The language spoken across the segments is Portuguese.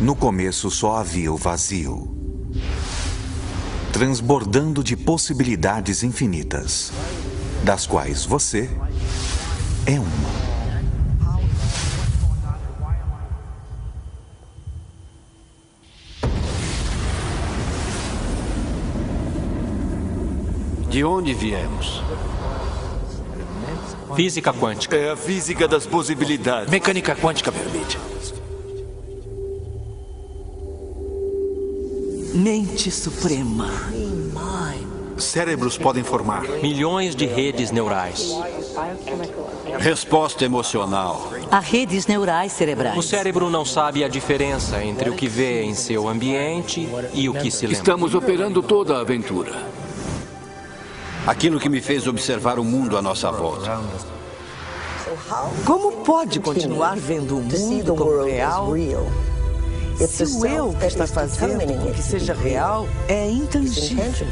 No começo só havia o vazio, transbordando de possibilidades infinitas, das quais você é uma. De onde viemos? Física quântica. É a física das possibilidades. Mecânica quântica permite. Mente suprema. Cérebros podem formar Milhões de redes neurais. Resposta emocional. Há redes neurais cerebrais. O cérebro não sabe a diferença entre o que vê em seu ambiente e o que se lembra. Estamos operando toda a aventura. Aquilo que me fez observar o mundo à nossa volta. Como pode continuar vendo o mundo como real se o eu que está fazendo com que seja real é intangível?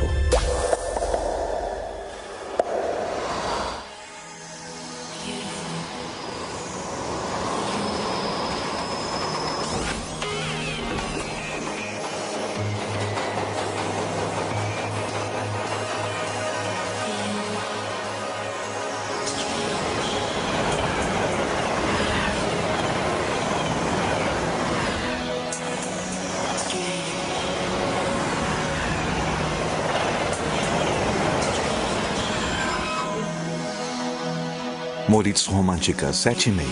Moritz Romântica 7:30.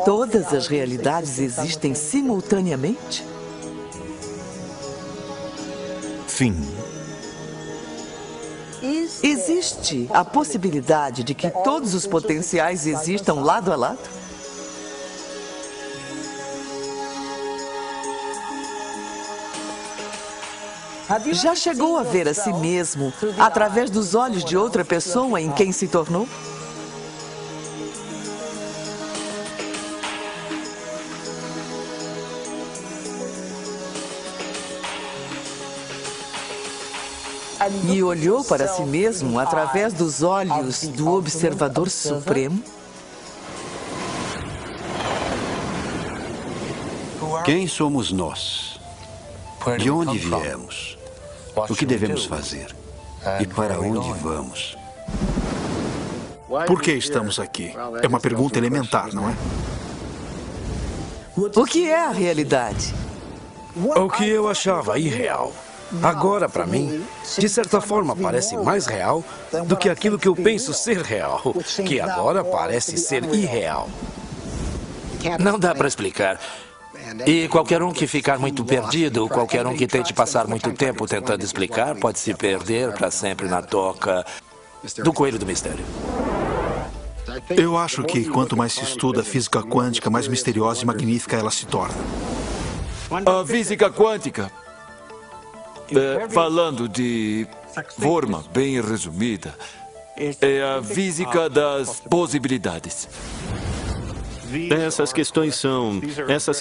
Todas as realidades existem simultaneamente? Fim. Existe a possibilidade de que todos os potenciais existam lado a lado? Já chegou a ver a si mesmo através dos olhos de outra pessoa em quem se tornou? E olhou para si mesmo através dos olhos do Observador Supremo? Quem somos nós? De onde viemos? O que devemos fazer? E para onde vamos? Por que estamos aqui? É uma pergunta elementar, não é? O que é a realidade? O que eu achava irreal. Agora, para mim, de certa forma parece mais real do que aquilo que eu penso ser real, que agora parece ser irreal. Não dá para explicar. E qualquer um que ficar muito perdido, qualquer um que tente passar muito tempo tentando explicar, pode se perder para sempre na toca do coelho do mistério. Eu acho que quanto mais se estuda a física quântica, mais misteriosa e magnífica ela se torna. A física quântica, falando de forma bem resumida, é a física das possibilidades. Essas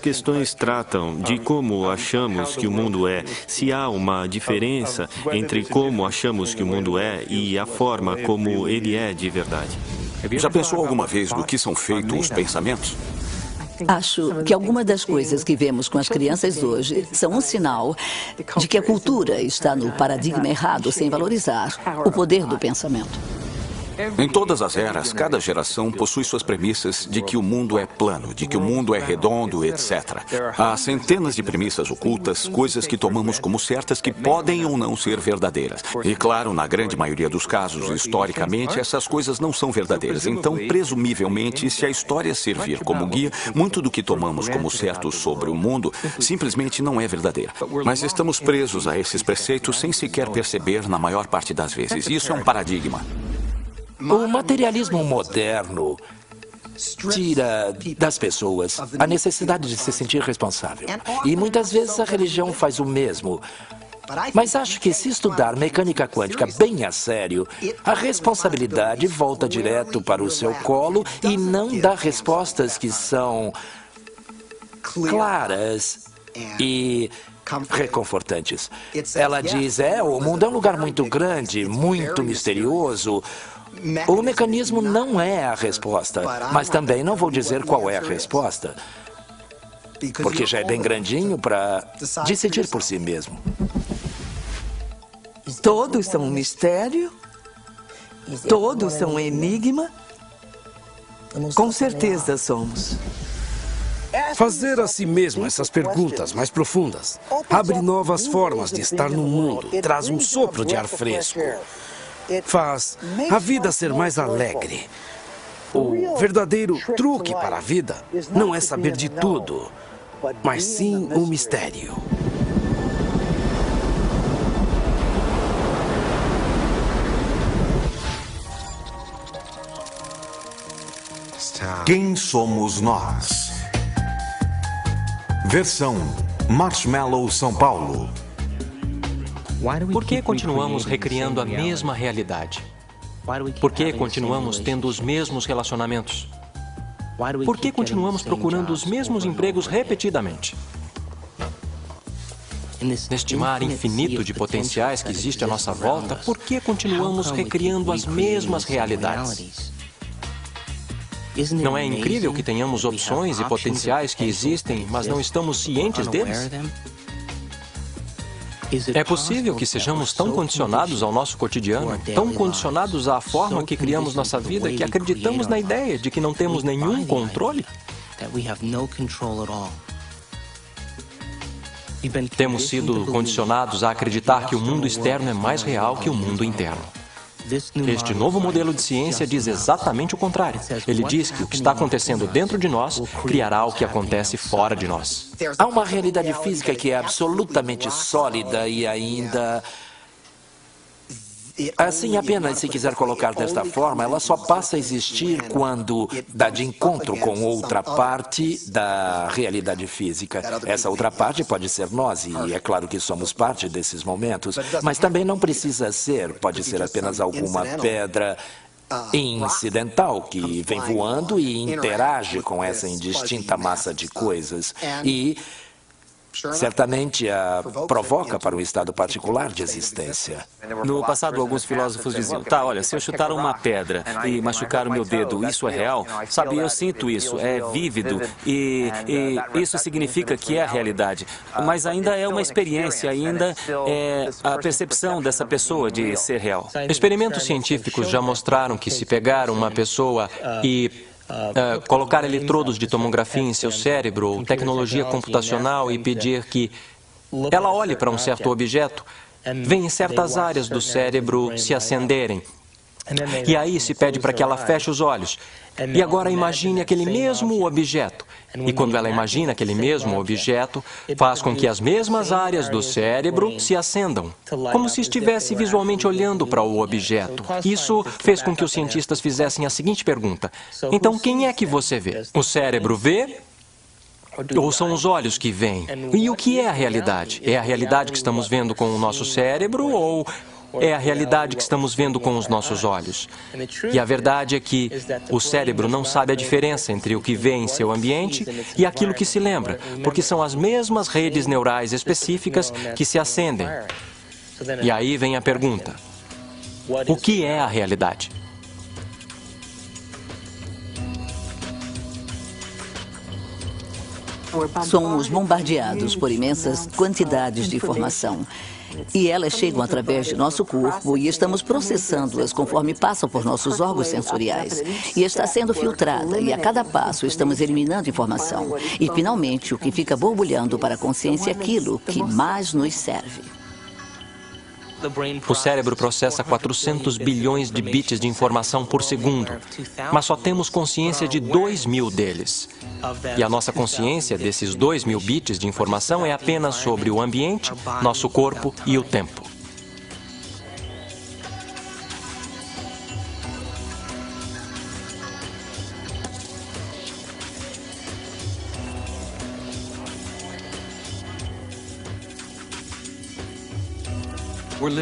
questões tratam de como achamos que o mundo é, se há uma diferença entre como achamos que o mundo é e a forma como ele é de verdade. Já pensou alguma vez do que são feitos os pensamentos? Acho que algumas das coisas que vemos com as crianças hoje são um sinal de que a cultura está no paradigma errado, sem valorizar o poder do pensamento. Em todas as eras, cada geração possui suas premissas de que o mundo é plano, de que o mundo é redondo, etc. Há centenas de premissas ocultas, coisas que tomamos como certas que podem ou não ser verdadeiras. E claro, na grande maioria dos casos, historicamente, essas coisas não são verdadeiras. Então, presumivelmente, se a história servir como guia, muito do que tomamos como certo sobre o mundo simplesmente não é verdadeira. Mas estamos presos a esses preceitos sem sequer perceber na maior parte das vezes. Isso é um paradigma. O materialismo moderno tira das pessoas a necessidade de se sentir responsável. E muitas vezes a religião faz o mesmo. Mas acho que se estudar mecânica quântica bem a sério, a responsabilidade volta direto para o seu colo e não dá respostas que são claras e reconfortantes. Ela diz, o mundo é um lugar muito grande, muito misterioso. O mecanismo não é a resposta, mas também não vou dizer qual é a resposta, porque já é bem grandinho para decidir por si mesmo. Todos são um mistério? Todos são um enigma? Com certeza somos. Fazer a si mesmo essas perguntas mais profundas abre novas formas de estar no mundo, traz um sopro de ar fresco, faz a vida ser mais alegre. O verdadeiro truque para a vida não é saber de tudo, mas sim o mistério. Quem somos nós? Versão Marshmallow São Paulo. Por que continuamos recriando a mesma realidade? Por que continuamos tendo os mesmos relacionamentos? Por que continuamos procurando os mesmos empregos repetidamente? Neste mar infinito de potenciais que existe à nossa volta, por que continuamos recriando as mesmas realidades? Não é incrível que tenhamos opções e potenciais que existem, mas não estamos cientes deles? É possível que sejamos tão condicionados ao nosso cotidiano, tão condicionados à forma que criamos nossa vida, que acreditamos na ideia de que não temos nenhum controle? Temos sido condicionados a acreditar que o mundo externo é mais real que o mundo interno. Este novo modelo de ciência diz exatamente o contrário. Ele diz que o que está acontecendo dentro de nós criará o que acontece fora de nós. Há uma realidade física que é absolutamente sólida e ainda... Assim, apenas se quiser colocar desta forma, ela só passa a existir quando dá de encontro com outra parte da realidade física. Essa outra parte pode ser nós, e é claro que somos parte desses momentos, mas também não precisa ser, pode ser apenas alguma pedra incidental que vem voando e interage com essa indistinta massa de coisas. E certamente a provoca para um estado particular de existência. No passado, alguns filósofos diziam, olha, se eu chutar uma pedra e machucar o meu dedo, isso é real? Sabe, eu sinto isso, é vívido e isso significa que é a realidade. Mas ainda é uma experiência, ainda é a percepção dessa pessoa de ser real. Experimentos científicos já mostraram que se pegar uma pessoa e colocar eletrodos de tomografia em seu cérebro ou tecnologia computacional e pedir que ela olhe para um certo objeto, vem certas áreas do cérebro se acenderem. E aí se pede para que ela feche os olhos. E agora imagine aquele mesmo objeto. E quando ela imagina aquele mesmo objeto, faz com que as mesmas áreas do cérebro se acendam, como se estivesse visualmente olhando para o objeto. Isso fez com que os cientistas fizessem a seguinte pergunta: então, quem é que você vê? O cérebro vê? Ou são os olhos que veem? E o que é a realidade? É a realidade que estamos vendo com o nosso cérebro ou é a realidade que estamos vendo com os nossos olhos? E a verdade é que o cérebro não sabe a diferença entre o que vê em seu ambiente e aquilo que se lembra, porque são as mesmas redes neurais específicas que se acendem. E aí vem a pergunta: o que é a realidade? Somos bombardeados por imensas quantidades de informação. E elas chegam através de nosso corpo e estamos processando-as conforme passam por nossos órgãos sensoriais. E está sendo filtrada e a cada passo estamos eliminando informação. E finalmente o que fica borbulhando para a consciência é aquilo que mais nos serve. O cérebro processa 400 bilhões de bits de informação por segundo, mas só temos consciência de 2.000 deles. E a nossa consciência desses 2.000 bits de informação é apenas sobre o ambiente, nosso corpo e o tempo.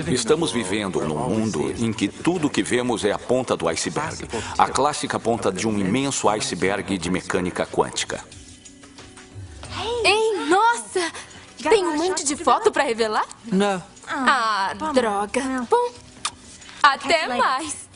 Estamos vivendo num mundo em que tudo que vemos é a ponta do iceberg. A clássica ponta de um imenso iceberg de mecânica quântica. Ei, nossa! Tem um monte de foto para revelar? Não. Ah, droga. Bom, até mais.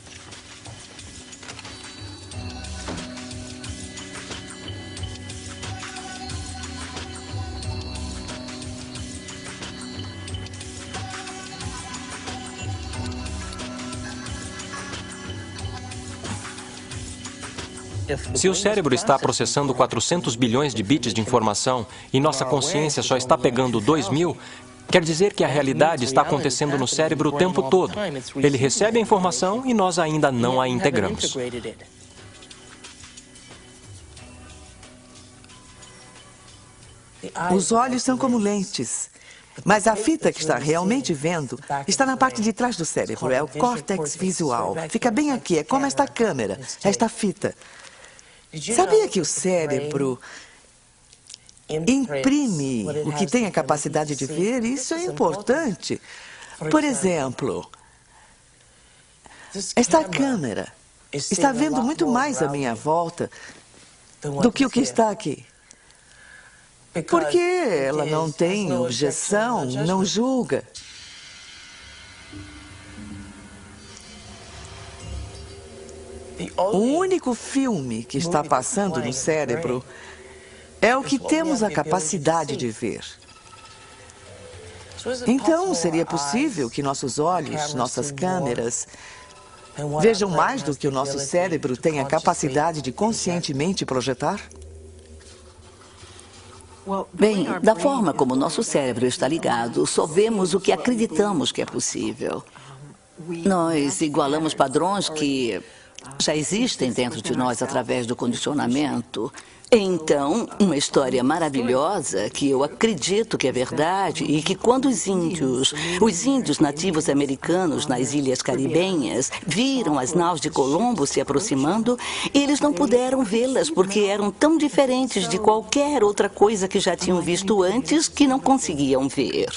Se o cérebro está processando 400 bilhões de bits de informação e nossa consciência só está pegando 2.000, quer dizer que a realidade está acontecendo no cérebro o tempo todo. Ele recebe a informação e nós ainda não a integramos. Os olhos são como lentes. Mas a fita que está realmente vendo está na parte de trás do cérebro. É o córtex visual. Fica bem aqui. É como esta câmera, esta fita. Sabia que o cérebro imprime o que tem a capacidade de ver? Isso é importante. Por exemplo, esta câmera está vendo muito mais à minha volta do que o que está aqui. Porque ela não tem objeção, não julga. O único filme que está passando no cérebro é o que temos a capacidade de ver. Então, seria possível que nossos olhos, nossas câmeras, vejam mais do que o nosso cérebro tem a capacidade de conscientemente projetar? Bem, da forma como nosso cérebro está ligado, só vemos o que acreditamos que é possível. Nós igualamos padrões que já existem dentro de nós através do condicionamento. Então, uma história maravilhosa que eu acredito que é verdade e que quando os índios nativos americanos nas ilhas caribenhas viram as naus de Colombo se aproximando, eles não puderam vê-las porque eram tão diferentes de qualquer outra coisa que já tinham visto antes que não conseguiam ver.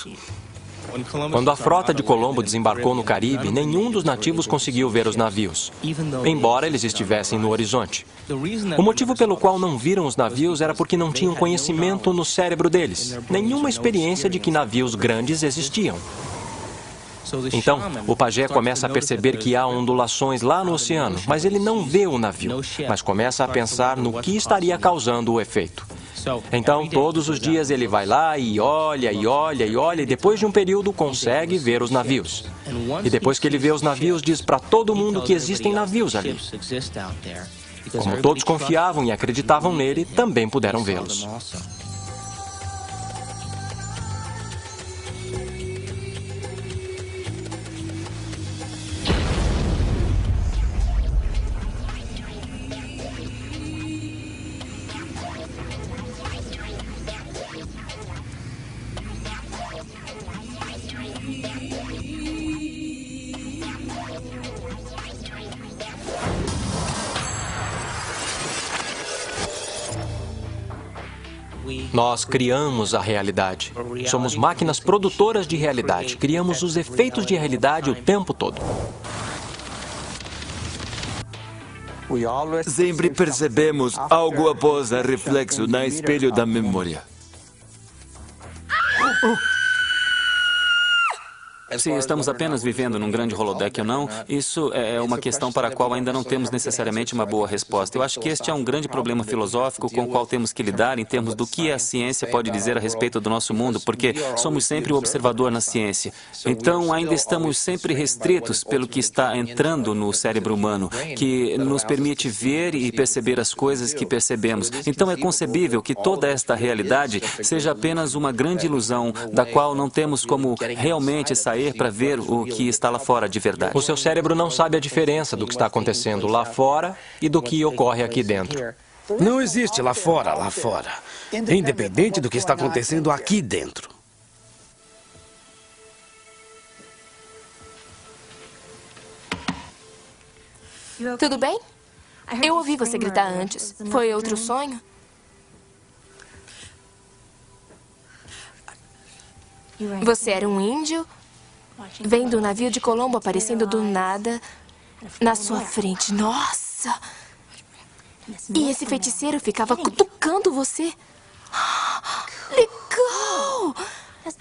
Quando a frota de Colombo desembarcou no Caribe, nenhum dos nativos conseguiu ver os navios, embora eles estivessem no horizonte. O motivo pelo qual não viram os navios era porque não tinham conhecimento no cérebro deles, nenhuma experiência de que navios grandes existiam. Então, o pajé começa a perceber que há ondulações lá no oceano, mas ele não vê o navio, mas começa a pensar no que estaria causando o efeito. Então, todos os dias ele vai lá e olha, e olha, e olha, e depois de um período consegue ver os navios. E depois que ele vê os navios, diz para todo mundo que existem navios ali. Como todos confiavam e acreditavam nele, também puderam vê-los. Nós criamos a realidade. Somos máquinas produtoras de realidade. Criamos os efeitos de realidade o tempo todo. Sempre percebemos algo após o reflexo no espelho da memória. Se estamos apenas vivendo num grande holodeck ou não, isso é uma questão para a qual ainda não temos necessariamente uma boa resposta. Eu acho que este é um grande problema filosófico com o qual temos que lidar em termos do que a ciência pode dizer a respeito do nosso mundo, porque somos sempre o observador na ciência. Então, ainda estamos sempre restritos pelo que está entrando no cérebro humano, que nos permite ver e perceber as coisas que percebemos. Então, é concebível que toda esta realidade seja apenas uma grande ilusão da qual não temos como realmente sair para ver o que está lá fora de verdade. O seu cérebro não sabe a diferença do que está acontecendo lá fora e do que ocorre aqui dentro. Não existe lá fora, independente do que está acontecendo aqui dentro. Tudo bem? Eu ouvi você gritar antes. Foi outro sonho? Você era um índio vendo um navio de Colombo aparecendo do nada na sua frente. Nossa! E esse feiticeiro ficava cutucando você. Legal!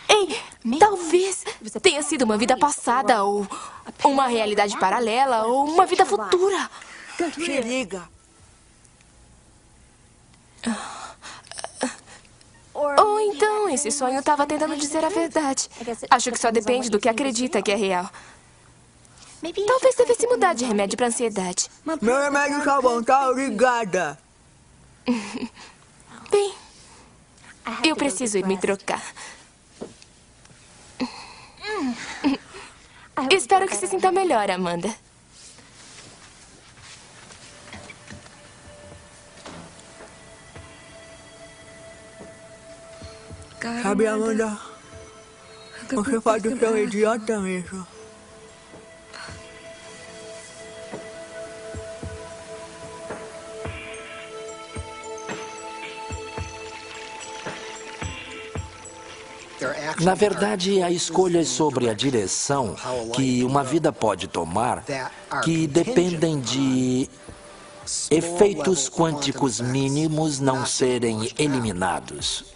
Ei, talvez tenha sido uma vida passada, ou uma realidade paralela, ou uma vida futura. Se liga. Ou então esse sonho estava tentando dizer a verdade. Acho que só depende do que acredita que é real. Talvez devesse mudar de remédio para ansiedade. Meu remédio tá bom, tá? Obrigada. Bem, eu preciso ir me trocar. Espero que se sinta melhor, Amanda. Sabe, Amanda, você pode ser um idiota mesmo. Na verdade, há escolhas sobre a direção que uma vida pode tomar que dependem de efeitos quânticos mínimos não serem eliminados.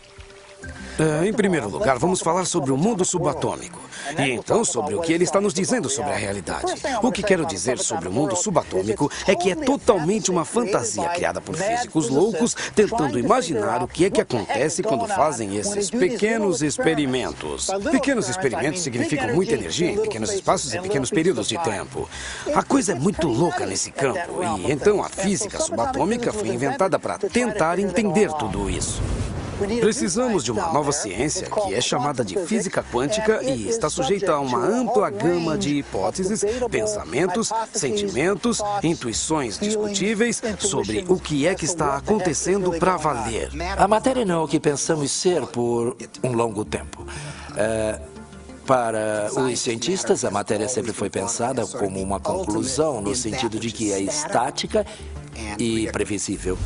Em primeiro lugar, vamos falar sobre o mundo subatômico. E então sobre o que ele está nos dizendo sobre a realidade. O que quero dizer sobre o mundo subatômico é que é totalmente uma fantasia criada por físicos loucos tentando imaginar o que é que acontece quando fazem esses pequenos experimentos. Pequenos experimentos significam muita energia em pequenos espaços e pequenos períodos de tempo. A coisa é muito louca nesse campo. E então a física subatômica foi inventada para tentar entender tudo isso. Precisamos de uma nova ciência que é chamada de física quântica e está sujeita a uma ampla gama de hipóteses, pensamentos, sentimentos, intuições discutíveis sobre o que é que está acontecendo para valer. A matéria não é o que pensamos ser por um longo tempo. Para os cientistas, a matéria sempre foi pensada como uma conclusão, no sentido de que é estática e previsível.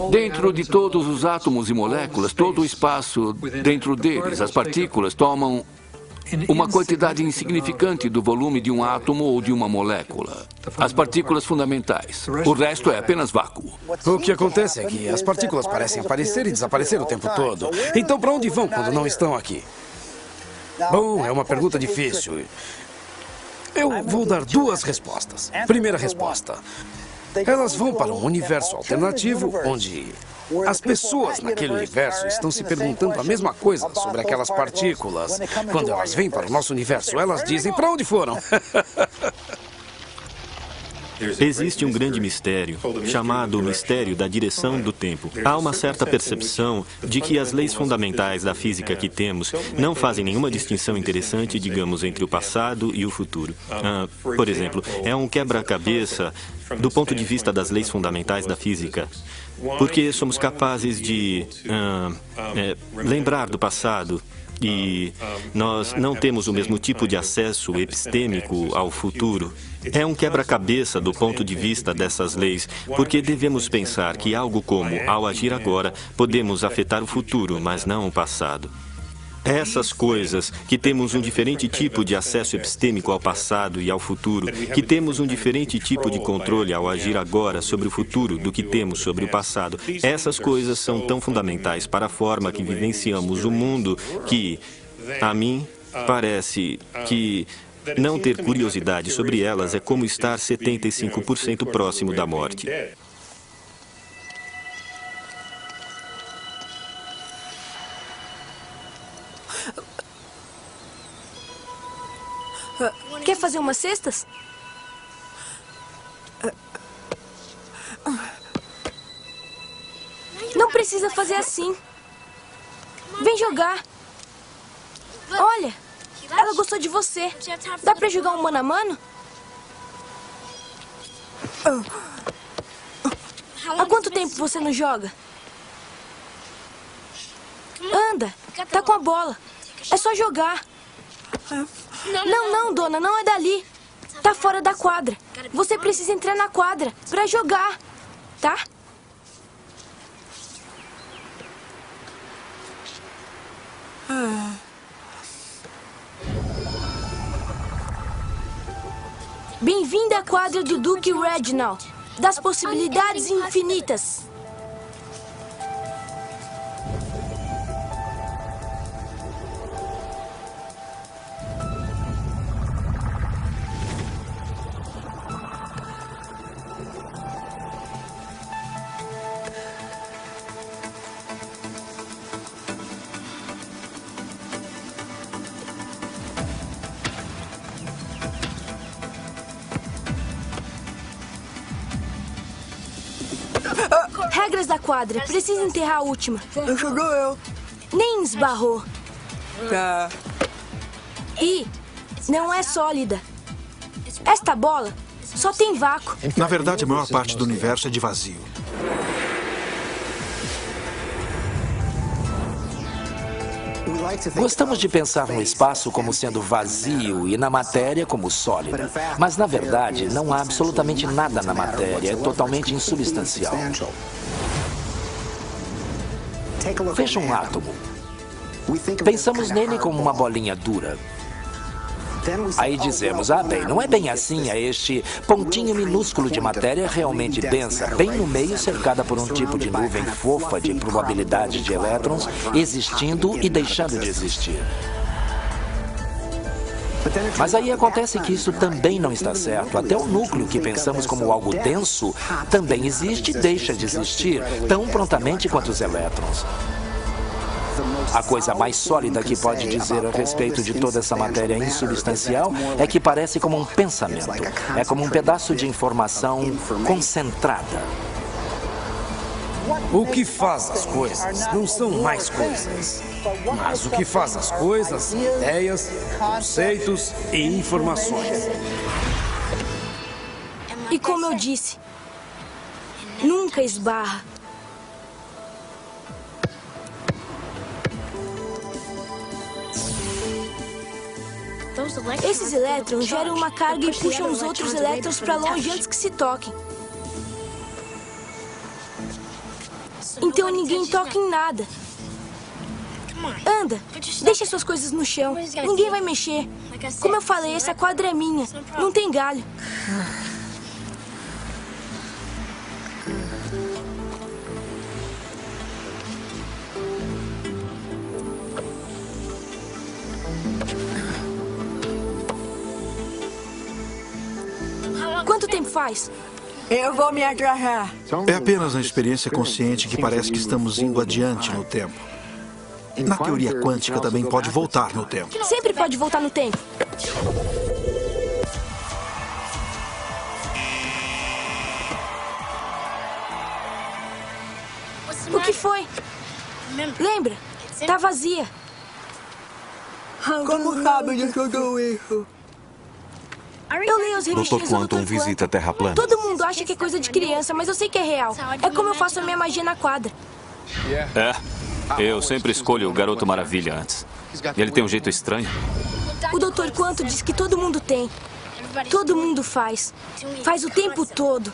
Dentro de todos os átomos e moléculas, todo o espaço dentro deles, as partículas tomam uma quantidade insignificante do volume de um átomo ou de uma molécula. As partículas fundamentais. O resto é apenas vácuo. O que acontece é que as partículas parecem aparecer e desaparecer o tempo todo. Então, para onde vão quando não estão aqui? Bom, é uma pergunta difícil. Eu vou dar duas respostas. Primeira resposta. Elas vão para um universo alternativo onde as pessoas naquele universo estão se perguntando a mesma coisa sobre aquelas partículas. Quando elas vêm para o nosso universo, elas dizem para onde foram. Existe um grande mistério, chamado o mistério da direção do tempo. Há uma certa percepção de que as leis fundamentais da física que temos não fazem nenhuma distinção interessante, digamos, entre o passado e o futuro. Por exemplo, é um quebra-cabeça do ponto de vista das leis fundamentais da física, porque somos capazes de lembrar do passado. E nós não temos o mesmo tipo de acesso epistêmico ao futuro. É um quebra-cabeça do ponto de vista dessas leis, porque devemos pensar que algo como, ao agir agora, podemos afetar o futuro, mas não o passado. Essas coisas, que temos um diferente tipo de acesso epistêmico ao passado e ao futuro, que temos um diferente tipo de controle ao agir agora sobre o futuro do que temos sobre o passado, essas coisas são tão fundamentais para a forma que vivenciamos o mundo que, a mim, parece que não ter curiosidade sobre elas é como estar 75% próximo da morte. Quer fazer umas cestas? Não precisa fazer assim. Vem jogar. Olha, ela gostou de você. Dá pra jogar um mano a mano? Há quanto tempo você não joga? Anda, tá com a bola. É só jogar. Não, dona, não é dali. Tá fora da quadra. Você precisa entrar na quadra pra jogar, tá? Bem-vindo à quadra do Duque Reginald, das possibilidades infinitas. Regras da quadra. Precisa enterrar a última. Ajudou eu. Nem esbarrou. Tá. E não é sólida. Esta bola só tem vácuo. Na verdade, a maior parte do universo é de vazio. Gostamos de pensar no espaço como sendo vazio e na matéria como sólida. Mas, na verdade, não há absolutamente nada na matéria. É totalmente insubstancial. Veja um átomo. Pensamos nele como uma bolinha dura. Aí dizemos, bem, não é bem assim, é este pontinho minúsculo de matéria realmente densa, bem no meio, cercada por um tipo de nuvem fofa de probabilidade de elétrons, existindo e deixando de existir. Mas aí acontece que isso também não está certo. Até o núcleo que pensamos como algo denso também existe e deixa de existir, tão prontamente quanto os elétrons. A coisa mais sólida que pode dizer a respeito de toda essa matéria insubstancial é que parece como um pensamento. É como um pedaço de informação concentrada. O que faz as coisas não são mais coisas, mas o que faz as coisas, ideias, conceitos e informações. E como eu disse, nunca esbarra. Esses elétrons geram uma carga e puxam os outros elétrons para longe antes que se toquem. Então ninguém toca em nada. Anda, deixa suas coisas no chão. Ninguém vai mexer. Como eu falei, essa quadra é minha. Não tem galho. Quanto tempo faz? Eu vou me agarrar. É apenas na experiência consciente que parece que estamos indo adiante no tempo. Na teoria quântica também pode voltar no tempo. Sempre pode voltar no tempo. O que foi? Lembra? Tá vazia. Como sabe de tudo isso? Eu leio as revistinhas Dr. Quantum visita a Terra plana. Todo mundo acha que é coisa de criança, mas eu sei que é real. É como eu faço a minha magia na quadra. Eu sempre escolho o Garoto Maravilha antes. Ele tem um jeito estranho. O Dr. Quantum diz que todo mundo tem. Todo mundo faz. Faz o tempo todo.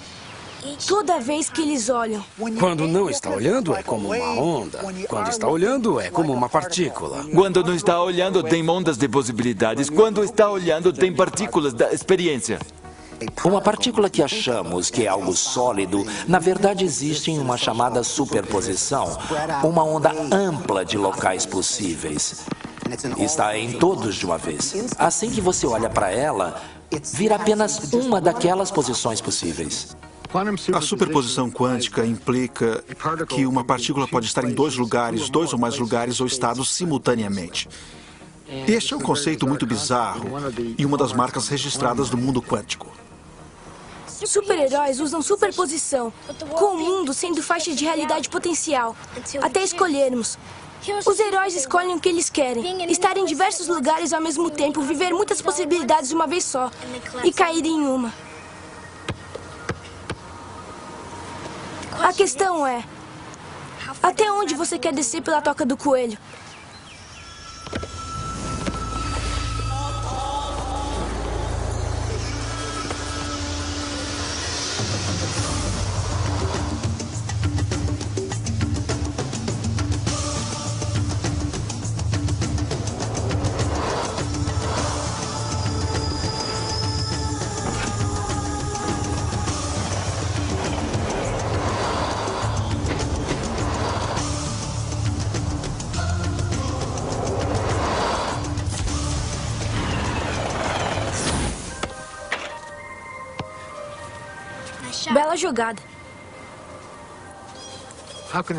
Toda vez que eles olham. Quando não está olhando, é como uma onda. Quando está olhando, é como uma partícula. Quando não está olhando, tem ondas de possibilidades. Quando está olhando, tem partículas da experiência. Uma partícula que achamos que é algo sólido, na verdade existe em uma chamada superposição, uma onda ampla de locais possíveis. Está em todos de uma vez. Assim que você olha para ela, vira apenas uma daquelas posições possíveis. A superposição quântica implica que uma partícula pode estar em dois lugares, dois ou mais lugares ou estados simultaneamente. Este é um conceito muito bizarro e uma das marcas registradas do mundo quântico. Super-heróis usam superposição, com o mundo sendo faixa de realidade potencial, até escolhermos. Os heróis escolhem o que eles querem, estar em diversos lugares ao mesmo tempo, viver muitas possibilidades de uma vez só e cair em uma. A questão é, até onde você quer descer pela toca do coelho? Bela jogada.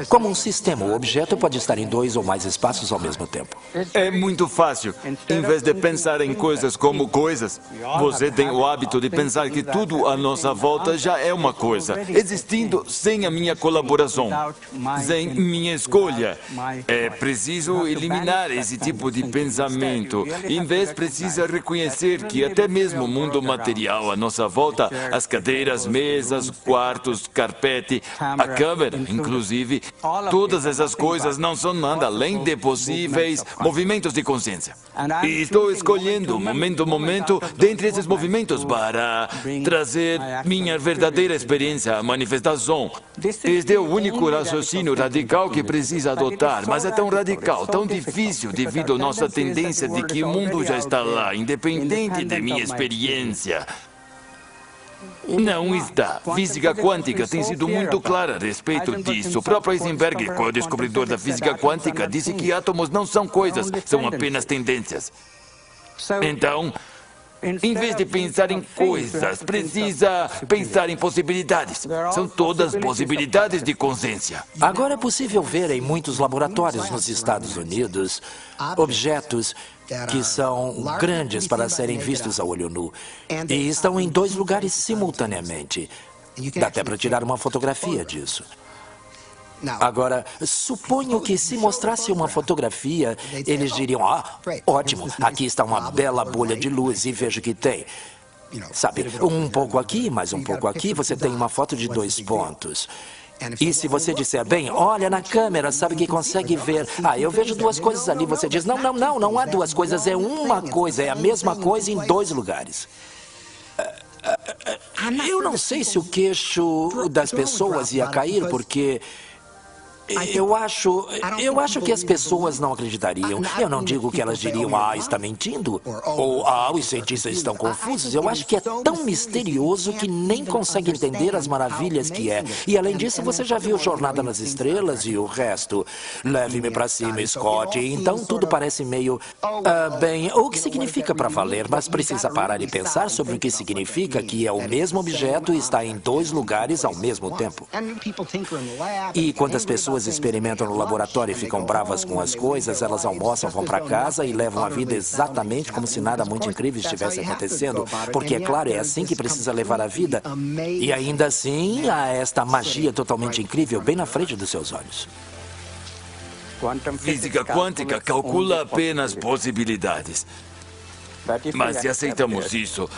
Como um sistema, o objeto pode estar em 2 ou mais espaços ao mesmo tempo. É muito fácil. Em vez de pensar em coisas como coisas, você tem o hábito de pensar que tudo à nossa volta já é uma coisa, existindo sem a minha colaboração, sem minha escolha. É preciso eliminar esse tipo de pensamento. Em vez, precisa reconhecer que até mesmo o mundo material à nossa volta, as cadeiras, mesas, quartos, carpete, a câmera, inclusive, todas essas coisas não são nada além de possíveis movimentos de consciência. E estou escolhendo, momento a momento, dentre esses movimentos para trazer minha verdadeira experiência à manifestação. Este é o único raciocínio radical que precisa adotar, mas é tão radical, tão difícil devido à nossa tendência de que o mundo já está lá, independente de minha experiência. Não está. Física quântica tem sido muito clara a respeito disso. O próprio Heisenberg, que é o descobridor da física quântica, disse que átomos não são coisas, são apenas tendências. Então, em vez de pensar em coisas, precisa pensar em possibilidades. São todas possibilidades de consciência. Agora é possível ver em muitos laboratórios nos Estados Unidos objetos que são grandes para serem vistos a olho nu e estão em 2 lugares simultaneamente. Dá até para tirar uma fotografia disso. Agora, suponho que se mostrasse uma fotografia, eles diriam, ótimo, aqui está uma bela bolha de luz e veja que tem. Sabe, um pouco aqui, mais um pouco aqui, você tem uma foto de 2 pontos. E se você disser, bem, olha na câmera, sabe que consegue ver. Eu vejo 2 coisas ali. Você diz, não há 2 coisas, é uma coisa, é a mesma coisa em 2 lugares. Eu não sei se o queixo das pessoas ia cair, porque eu acho que as pessoas não acreditariam. Eu não digo que elas diriam, está mentindo, ou os cientistas estão confusos. Eu acho que é tão misterioso que nem consegue entender as maravilhas que é. E além disso, você já viu Jornada nas Estrelas e o resto. Leve-me para cima, Scott. Então tudo parece meio... bem, o que significa para valer, mas precisa parar e pensar sobre o que significa que é o mesmo objeto e está em 2 lugares ao mesmo tempo. E quando as pessoas experimentam no laboratório e ficam bravas com as coisas, elas almoçam, vão para casa e levam a vida exatamente como se nada muito incrível estivesse acontecendo, porque, é claro, é assim que precisa levar a vida. E ainda assim, há esta magia totalmente incrível bem na frente dos seus olhos. Física quântica calcula apenas possibilidades. Mas se aceitamos isso,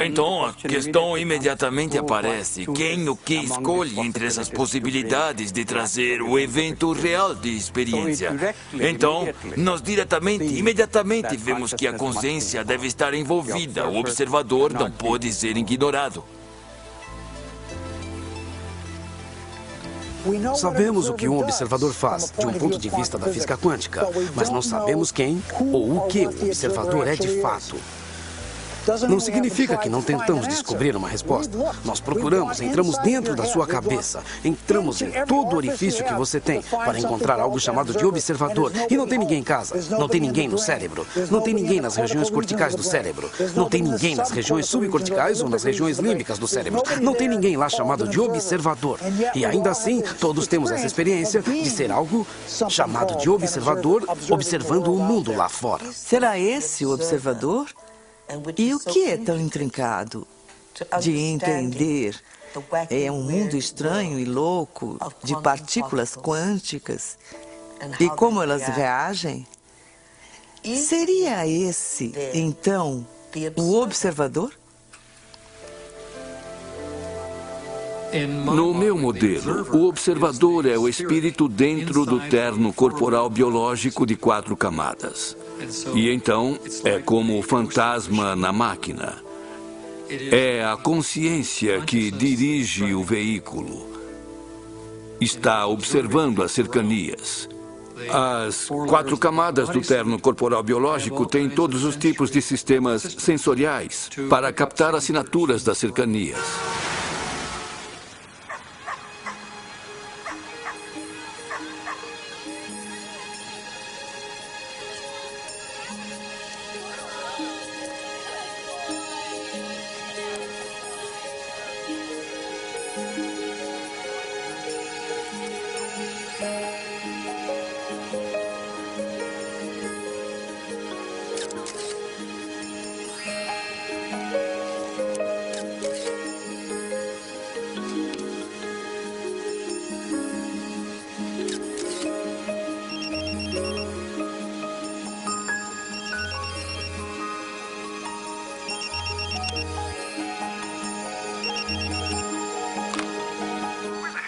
então a questão imediatamente aparece. Quem o que escolhe entre essas possibilidades de trazer o evento real de experiência? Então, nós imediatamente vemos que a consciência deve estar envolvida. O observador não pode ser ignorado. Sabemos o que um observador faz, de um ponto de vista da física quântica, mas não sabemos quem ou o que o observador é de fato. Não significa que não tentamos descobrir uma resposta. Nós procuramos, entramos dentro da sua cabeça, entramos em todo o orifício que você tem para encontrar algo chamado de observador. E não tem ninguém em casa, não tem ninguém no cérebro, não tem ninguém nas regiões corticais do cérebro, não tem ninguém nas regiões subcorticais ou nas regiões límbicas do cérebro. Não tem ninguém lá chamado de observador. E ainda assim, todos temos essa experiência de ser algo chamado de observador, observando o mundo lá fora. Será esse o observador? E o que é tão intrincado de entender? É um mundo estranho e louco de partículas quânticas e como elas reagem? Seria esse, então, o observador? No meu modelo, o observador é o espírito dentro do terno corporal biológico de 4 camadas. E então, é como o fantasma na máquina. É a consciência que dirige o veículo. Está observando as cercanias. As 4 camadas do terno corporal biológico têm todos os tipos de sistemas sensoriais para captar assinaturas das cercanias.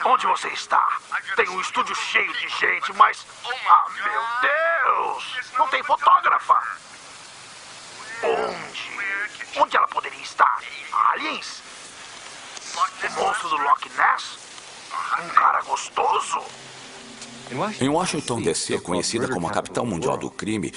Onde você está? Tem um estúdio cheio de gente, mas... Ah, meu Deus! Não tem fotógrafa! Onde? Onde ela poderia estar? Aliens? O monstro do Loch Ness? Um cara gostoso? Em Washington, D.C., conhecida como a capital mundial do crime,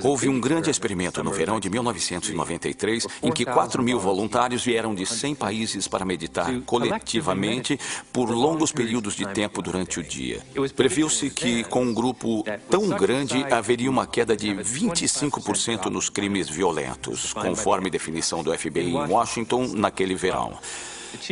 houve um grande experimento no verão de 1993, em que 4.000 voluntários vieram de 100 países para meditar coletivamente por longos períodos de tempo durante o dia. Previu-se que, com um grupo tão grande, haveria uma queda de 25% nos crimes violentos, conforme definição do FBI em Washington naquele verão.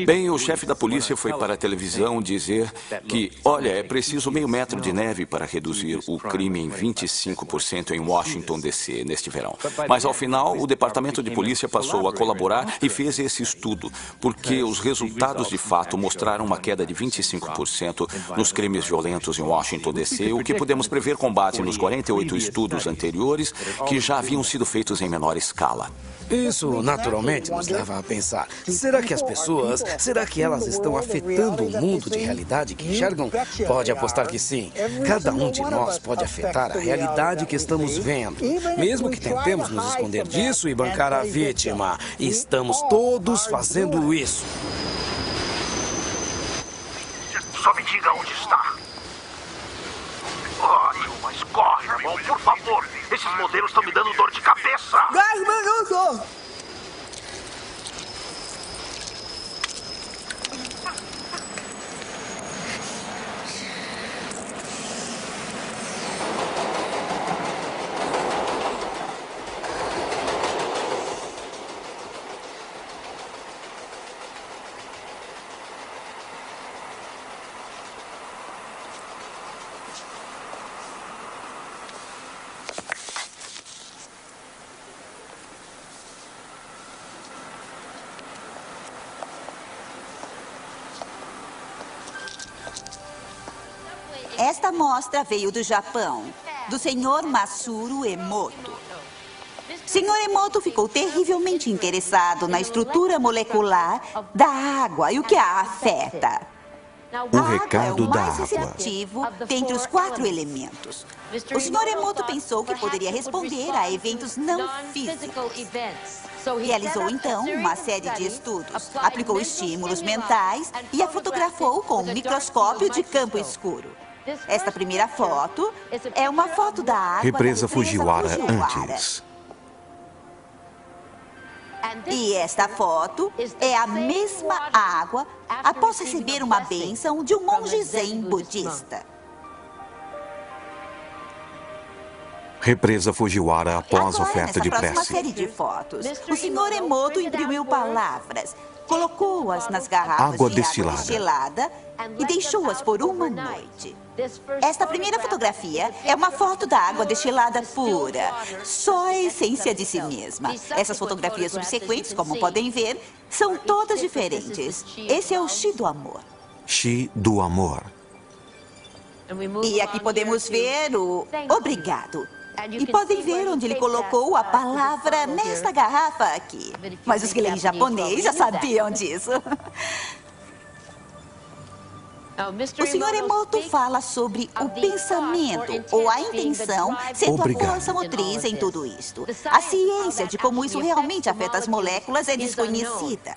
Bem, o chefe da polícia foi para a televisão dizer que, olha, é preciso meio metro de neve para reduzir o crime em 25% em Washington, D.C., neste verão. Mas, ao final, o departamento de polícia passou a colaborar e fez esse estudo, porque os resultados de fato mostraram uma queda de 25% nos crimes violentos em Washington, D.C., o que podemos prever com base nos 48 estudos anteriores que já haviam sido feitos em menor escala. Isso, naturalmente, nos leva a pensar, será que elas estão afetando o mundo de realidade que enxergam? Pode apostar que sim. Cada um de nós pode afetar a realidade que estamos vendo. Mesmo que tentemos nos esconder disso e bancar a vítima. Estamos todos fazendo isso. Só me diga onde está. Ótimo, mas corre, irmão, por favor. Esses modelos estão me dando dor de cabeça. 10 minutos! Esta mostra veio do Japão, do Sr. Masaru Emoto. Sr. Emoto ficou terrivelmente interessado na estrutura molecular da água e o que a afeta. O recado da A água é o mais água. receptivo dentre os 4 elementos. O Sr. Emoto pensou que poderia responder a eventos não físicos. Realizou, então, uma série de estudos, aplicou estímulos mentais e a fotografou com um microscópio de campo escuro. Esta primeira foto é uma foto da água Represa da Fujiwara antes. E esta foto é a mesma água após receber uma bênção de um monge zen budista. Represa Fujiwara após Agora, oferta nessa de próxima prece. série de fotos, o Sr. Emoto imprimiu palavras, colocou-as nas garrafas Água de destilada. água destilada e deixou-as por uma noite. Esta primeira fotografia é uma foto da água destilada pura, só a essência de si mesma. Essas fotografias subsequentes, como podem ver, são todas diferentes. Esse é o Chi do amor. Chi do amor. E aqui podemos ver o obrigado. E podem ver onde ele colocou a palavra nesta garrafa aqui. Mas os que leem japonês já sabiam disso. O Sr. Emoto fala sobre o pensamento ou a intenção sendo Obrigado. a força motriz em tudo isto. A ciência de como isso realmente afeta as moléculas é desconhecida.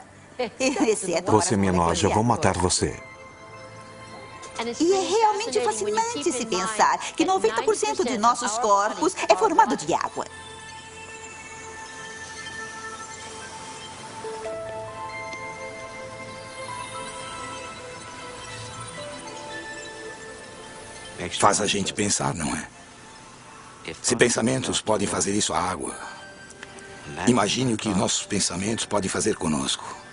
Exceto para Você as me enoja, vou matar moléculas. você. E é realmente fascinante se pensar que 90% de nossos corpos é formado de água. Faz a gente pensar, não é? Se pensamentos podem fazer isso à água, imagine o que nossos pensamentos podem fazer conosco.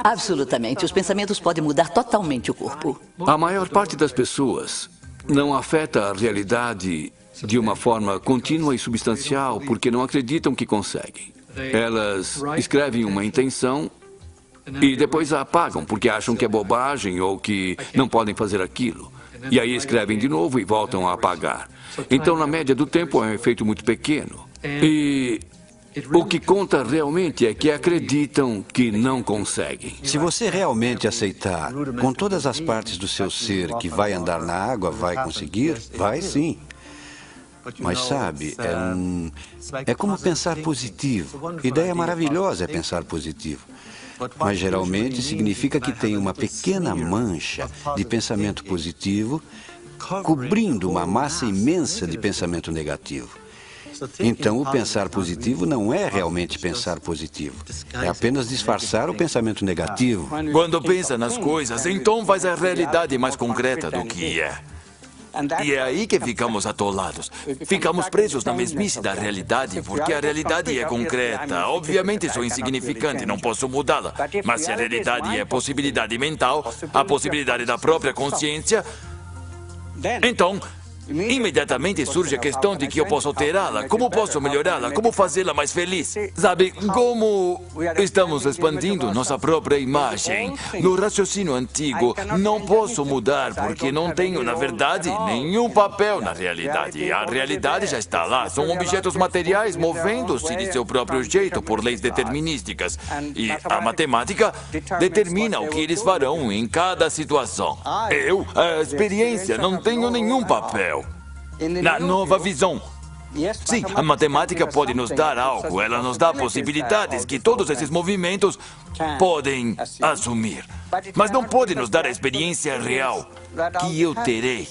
Absolutamente. Os pensamentos podem mudar totalmente o corpo. A maior parte das pessoas não afeta a realidade de uma forma contínua e substancial porque não acreditam que conseguem. Elas escrevem uma intenção e depois a apagam porque acham que é bobagem ou que não podem fazer aquilo. E aí escrevem de novo e voltam a apagar. Então, na média do tempo, é um efeito muito pequeno. E o que conta realmente é que acreditam que não conseguem. Se você realmente aceitar, com todas as partes do seu ser, que vai andar na água, vai conseguir? Vai sim. Mas sabe, é como pensar positivo. Ideia maravilhosa é pensar positivo. Mas geralmente significa que tem uma pequena mancha de pensamento positivo cobrindo uma massa imensa de pensamento negativo. Então, o pensar positivo não é realmente pensar positivo. É apenas disfarçar o pensamento negativo. Quando pensa nas coisas, então faz a realidade mais concreta do que é. E é aí que ficamos atolados. Ficamos presos na mesmice da realidade, porque a realidade é concreta. Obviamente sou insignificante, não posso mudá-la. Mas se a realidade é possibilidade mental, a possibilidade da própria consciência, então imediatamente surge a questão de que eu posso alterá-la, como posso melhorá-la, como fazê-la mais feliz. Sabe, como estamos expandindo nossa própria imagem. No raciocínio antigo, não posso mudar porque não tenho, na verdade, nenhum papel na realidade. A realidade já está lá, são objetos materiais movendo-se de seu próprio jeito por leis determinísticas. E a matemática determina o que eles farão em cada situação. Eu, a experiência, não tenho nenhum papel. Na nova visão. Sim, a matemática pode nos dar algo, ela nos dá possibilidades que todos esses movimentos podem assumir. Mas não pode nos dar a experiência real que eu terei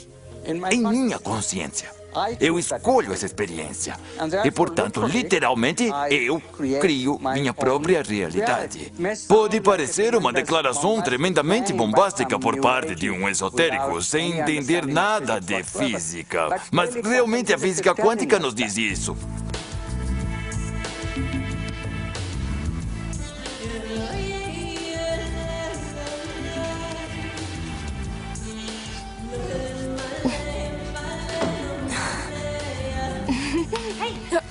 em minha consciência. Eu escolho essa experiência. E, portanto, literalmente, eu crio minha própria realidade. Pode parecer uma declaração tremendamente bombástica por parte de um esotérico, sem entender nada de física. Mas, realmente, a física quântica nos diz isso.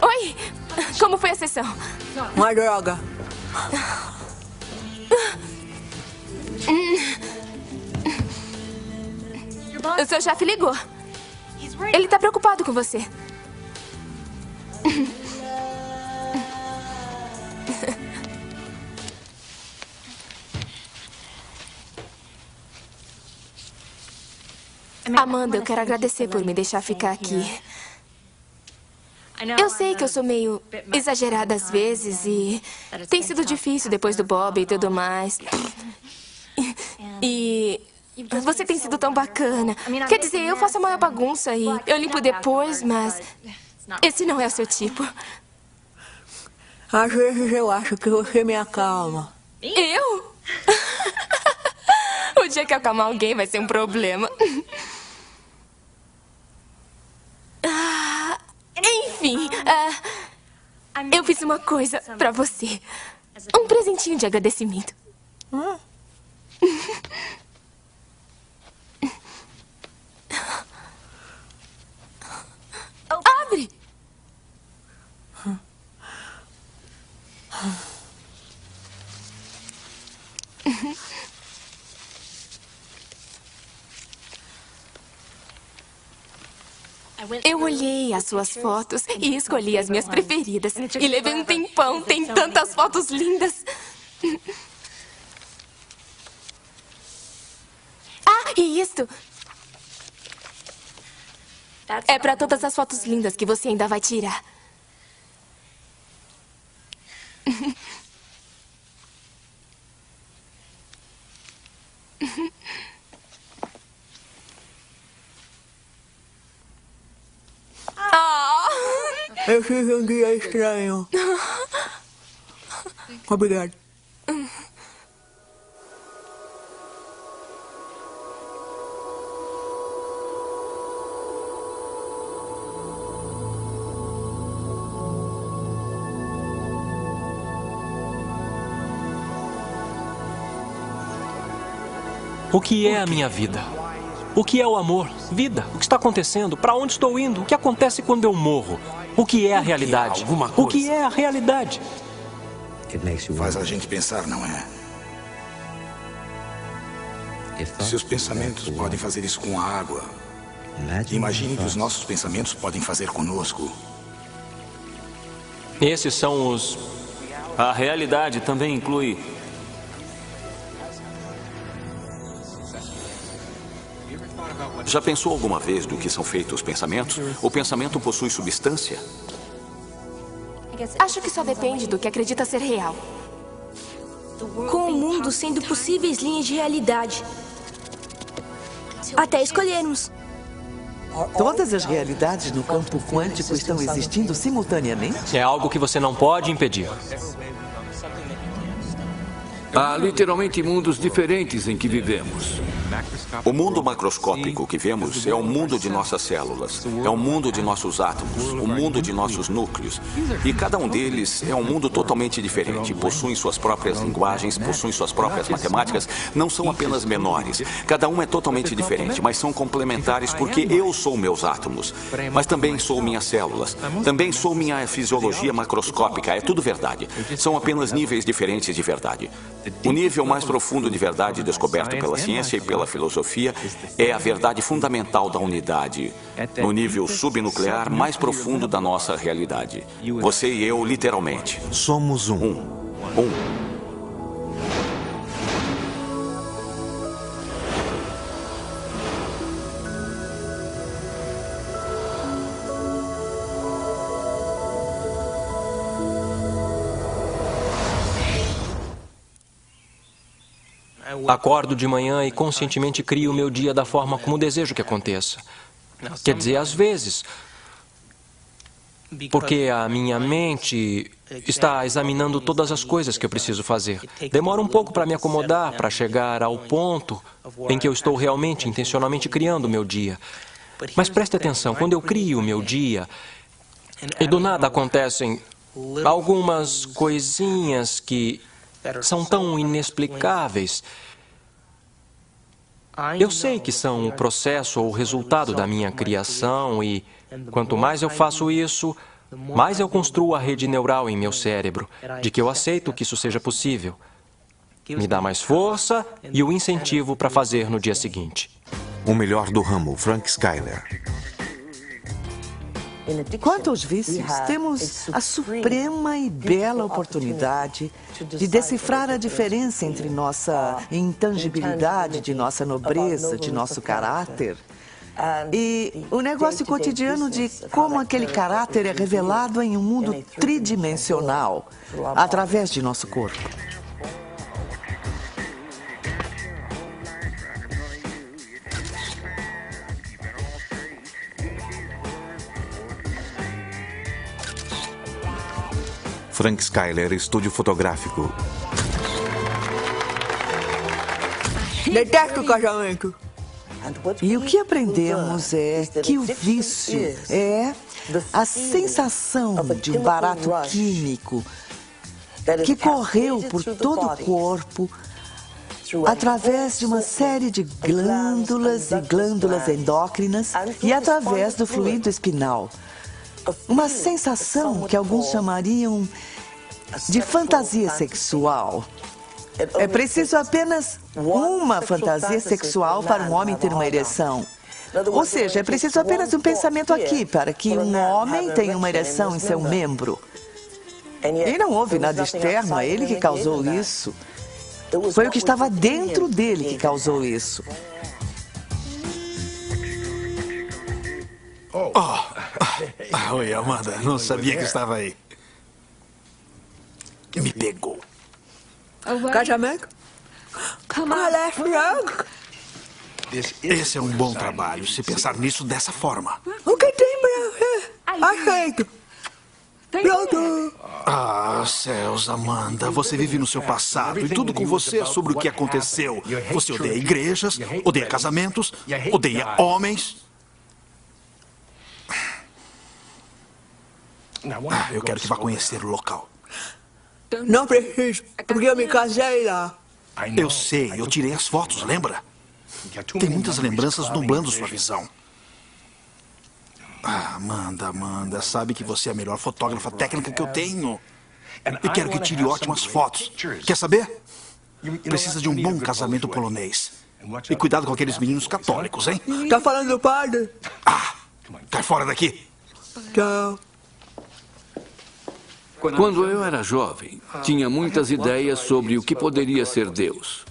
Oi! Como foi a sessão? Uma droga. O seu chefe ligou. Ele está preocupado com você. Amanda, eu quero agradecer por me deixar ficar aqui. Eu sei que eu sou meio exagerada às vezes e tem sido difícil depois do Bob e tudo mais. E você tem sido tão bacana. Quer dizer, eu faço a maior bagunça e eu limpo depois, mas esse não é o seu tipo. Às vezes eu acho que você me acalma. Eu? O dia que eu acalmar alguém vai ser um problema. Enfim, eu fiz uma coisa pra você. Um presentinho de agradecimento. Abre! Eu olhei as suas fotos e escolhi as minhas preferidas. E levei um tempão, tem tantas fotos lindas. Ah, e isto é para todas as fotos lindas que você ainda vai tirar. Eu tive um dia estranho. Obrigado. O que é a minha vida? O que é o amor? Vida? O que está acontecendo? Para onde estou indo? O que acontece quando eu morro? O que é a realidade? O que é a realidade? Faz a gente pensar, não é? Se os pensamentos podem fazer isso com a água, imagine que os nossos pensamentos podem fazer conosco. Esses são os... A realidade também inclui... Já pensou alguma vez do que são feitos os pensamentos? O pensamento possui substância? Acho que só depende do que acredita ser real. Com o mundo sendo possíveis linhas de realidade. Até escolhermos. Todas as realidades no campo quântico estão existindo simultaneamente? É algo que você não pode impedir. Há literalmente mundos diferentes em que vivemos. O mundo macroscópico que vemos é o mundo de nossas células, é o mundo de nossos átomos, o mundo de nossos núcleos. E cada um deles é um mundo totalmente diferente. Possuem suas próprias linguagens, possuem suas próprias matemáticas. Não são apenas menores. Cada um é totalmente diferente, mas são complementares porque eu sou meus átomos. Mas também sou minhas células. Também sou minha fisiologia macroscópica. É tudo verdade. São apenas níveis diferentes de verdade. O nível mais profundo de verdade descoberto pela ciência e pela filosofia é a verdade fundamental da unidade, no nível subnuclear mais profundo da nossa realidade. Você e eu, literalmente. Somos um. Acordo de manhã e conscientemente crio o meu dia da forma como desejo que aconteça. Quer dizer, às vezes, porque a minha mente está examinando todas as coisas que eu preciso fazer. Demora um pouco para me acomodar, para chegar ao ponto em que eu estou realmente, intencionalmente criando o meu dia. Mas preste atenção, quando eu crio o meu dia, e do nada acontecem algumas coisinhas que são tão inexplicáveis. Eu sei que são o processo ou o resultado da minha criação e, quanto mais eu faço isso, mais eu construo a rede neural em meu cérebro, de que eu aceito que isso seja possível. Me dá mais força e o incentivo para fazer no dia seguinte. O melhor do ramo, Frank Skyler. Quanto aos vícios, temos a suprema e bela oportunidade de decifrar a diferença entre nossa intangibilidade, de nossa nobreza, de nosso caráter, e o negócio cotidiano de como aquele caráter é revelado em um mundo tridimensional, através de nosso corpo. Frank Skyler, estúdio fotográfico. Detesto o casamento. E o que aprendemos é que o vício é a sensação de um barato químico que correu por todo o corpo através de uma série de glândulas e glândulas endócrinas e através do fluido espinal. Uma sensação que alguns chamariam de fantasia sexual. É preciso apenas uma fantasia sexual para um homem ter uma ereção. Ou seja, é preciso apenas um pensamento aqui para que um homem tenha uma ereção em seu membro. E não houve nada externo a ele que causou isso. Foi o que estava dentro dele que causou isso. Oi, Amanda. Não sabia que estava aí. Me pegou. Casamento? Esse é um bom trabalho, se pensar nisso dessa forma. O que tem pra... Aceito. Pronto. Ah, céus, Amanda. Você vive no seu passado e tudo com você é sobre o que aconteceu. Você odeia igrejas, odeia casamentos, odeia homens. Eu quero que vá conhecer o local. Não preciso, porque eu me casei lá. Eu sei, eu tirei as fotos, lembra? Tem muitas lembranças nublando sua visão. Amanda, sabe que você é a melhor fotógrafa técnica que eu tenho. E quero que tire ótimas fotos. Quer saber? Precisa de um bom casamento polonês. E cuidado com aqueles meninos católicos, hein? Tá falando do padre? Ah, cai fora daqui. Tchau. Quando eu era jovem, tinha muitas ideias sobre o que poderia ser Deus.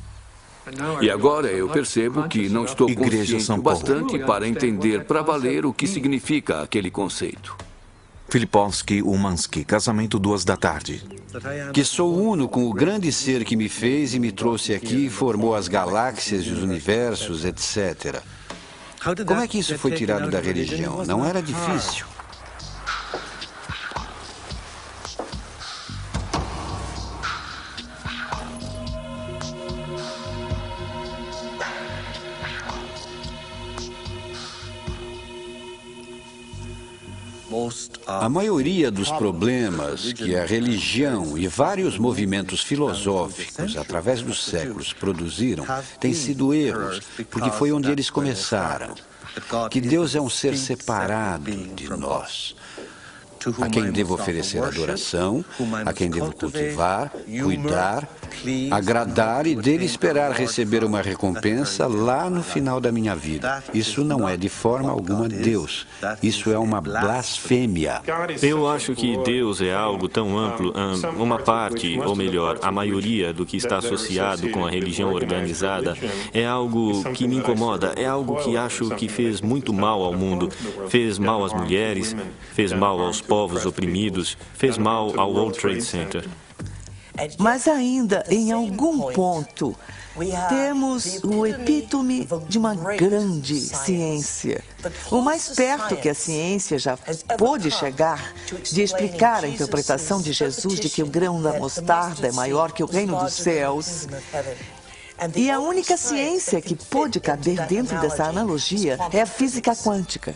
E agora eu percebo que não estou consciente o bastante para entender para valer o que significa aquele conceito. Filipowski Umansky, casamento 2h. Que sou uno com o grande ser que me fez e me trouxe aqui e formou as galáxias e os universos, etc. Como é que isso foi tirado da religião? Não era difícil. A maioria dos problemas que a religião e vários movimentos filosóficos, através dos séculos, produziram, têm sido erros, porque foi onde eles começaram. Que Deus é um ser separado de nós, a quem devo oferecer adoração, a quem devo cultivar, cuidar, agradar e dele esperar receber uma recompensa lá no final da minha vida. Isso não é de forma alguma Deus. Isso é uma blasfêmia. Eu acho que Deus é algo tão amplo, uma parte, ou melhor, a maioria do que está associado com a religião organizada é algo que me incomoda, é algo que acho que fez muito mal ao mundo, fez mal às mulheres, fez mal aos povos oprimidos, fez mal ao World Trade Center. Mas ainda, em algum ponto, temos o epítome de uma grande ciência. O mais perto que a ciência já pôde chegar de explicar a interpretação de Jesus de que o grão da mostarda é maior que o reino dos céus. E a única ciência que pôde caber dentro dessa analogia é a física quântica.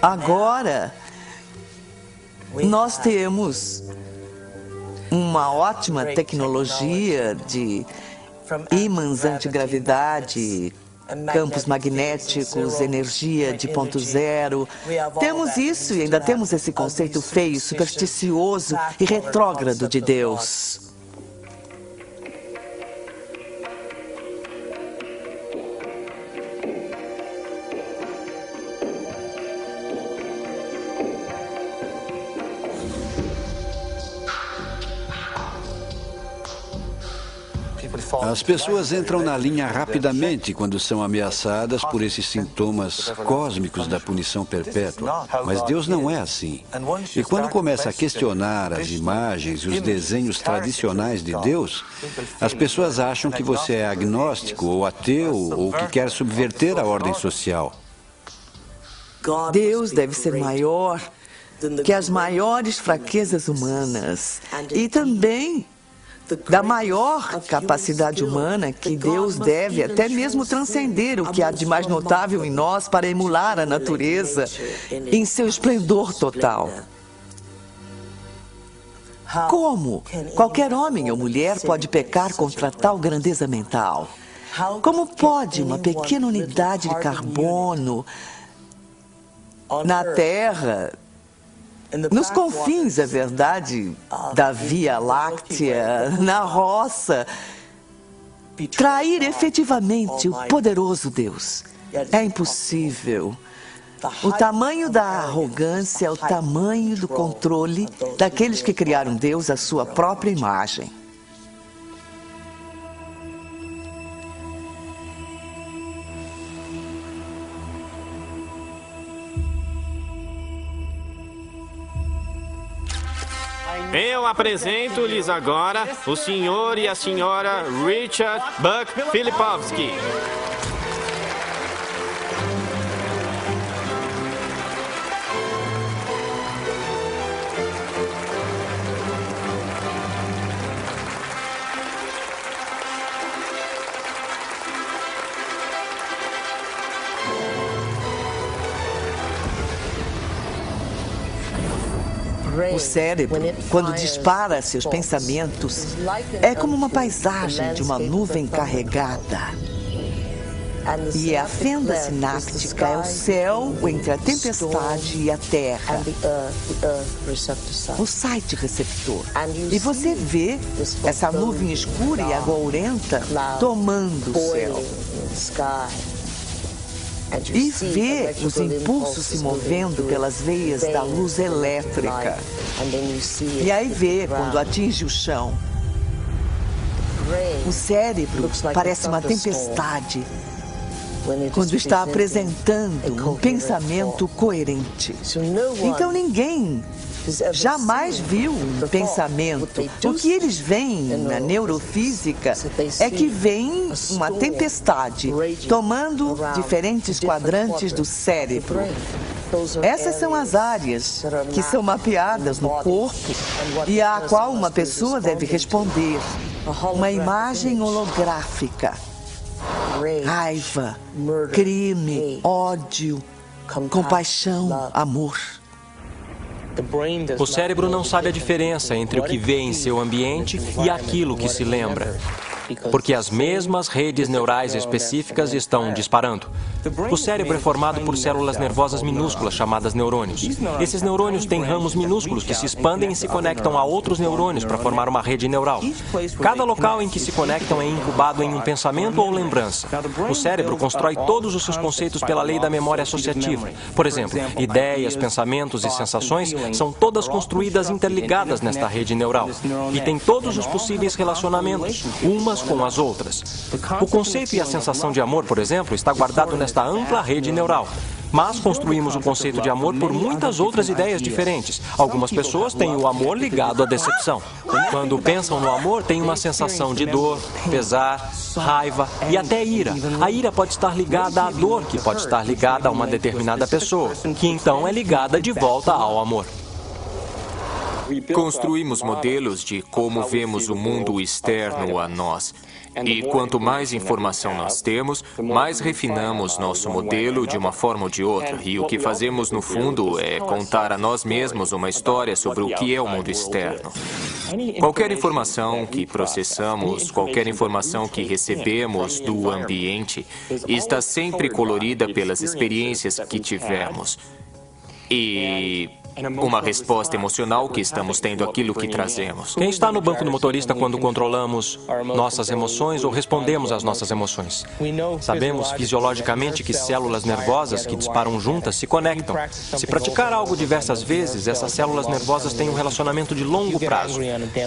Agora, nós temos uma ótima tecnologia de ímãs antigravidade, campos magnéticos, energia de ponto zero. Temos isso e ainda temos esse conceito feio, supersticioso e retrógrado de Deus. As pessoas entram na linha rapidamente quando são ameaçadas por esses sintomas cósmicos da punição perpétua. Mas Deus não é assim. E quando começa a questionar as imagens e os desenhos tradicionais de Deus, as pessoas acham que você é agnóstico ou ateu ou que quer subverter a ordem social. Deus deve ser maior que as maiores fraquezas humanas e também da maior capacidade humana que Deus deve até mesmo transcender o que há de mais notável em nós para emular a natureza em seu esplendor total. Como qualquer homem ou mulher pode pecar contra tal grandeza mental? Como pode uma pequena unidade de carbono na Terra, nos confins, é verdade, da Via Láctea, na roça, trair efetivamente o poderoso Deus? É impossível. O tamanho da arrogância é o tamanho do controle daqueles que criaram Deus à sua própria imagem. Eu apresento-lhes agora o senhor e a senhora Richard Buck Filipowski. O cérebro, quando dispara seus pensamentos, é como uma paisagem de uma nuvem carregada. E a fenda sináptica é o céu entre a tempestade e a terra. O site receptor. E você vê essa nuvem escura e agourenta tomando o céu. E vê os impulsos se movendo pelas veias da luz elétrica. E aí vê quando atinge o chão. O cérebro parece uma tempestade quando está apresentando um pensamento coerente. Então ninguém jamais viu um pensamento. O que eles veem na neurofísica é que vem uma tempestade tomando diferentes quadrantes do cérebro. Essas são as áreas que são mapeadas no corpo e a qual uma pessoa deve responder. Uma imagem holográfica. Raiva, crime, ódio, compaixão, amor. O cérebro não sabe a diferença entre o que vê em seu ambiente e aquilo que se lembra, porque as mesmas redes neurais específicas estão disparando. O cérebro é formado por células nervosas minúsculas chamadas neurônios. Esses neurônios têm ramos minúsculos que se expandem e se conectam a outros neurônios para formar uma rede neural. Cada local em que se conectam é incubado em um pensamento ou lembrança. O cérebro constrói todos os seus conceitos pela lei da memória associativa. Por exemplo, ideias, pensamentos e sensações são todas construídas interligadas nesta rede neural e têm todos os possíveis relacionamentos, umas com as outras. O conceito e a sensação de amor, por exemplo, está guardado nesta ampla rede neural. Mas construímos o conceito de amor por muitas outras ideias diferentes. Algumas pessoas têm o amor ligado à decepção. Quando pensam no amor, têm uma sensação de dor, pesar, raiva e até ira. A ira pode estar ligada à dor, que pode estar ligada a uma determinada pessoa, que então é ligada de volta ao amor. Construímos modelos de como vemos o mundo externo a nós. E quanto mais informação nós temos, mais refinamos nosso modelo de uma forma ou de outra. E o que fazemos, no fundo, é contar a nós mesmos uma história sobre o que é o mundo externo. Qualquer informação que processamos, qualquer informação que recebemos do ambiente, está sempre colorida pelas experiências que tivemos. E uma resposta emocional que estamos tendo àquilo que trazemos. Quem está no banco do motorista quando controlamos nossas emoções ou respondemos às nossas emoções? Sabemos fisiologicamente que células nervosas que disparam juntas se conectam. Se praticar algo diversas vezes, essas células nervosas têm um relacionamento de longo prazo.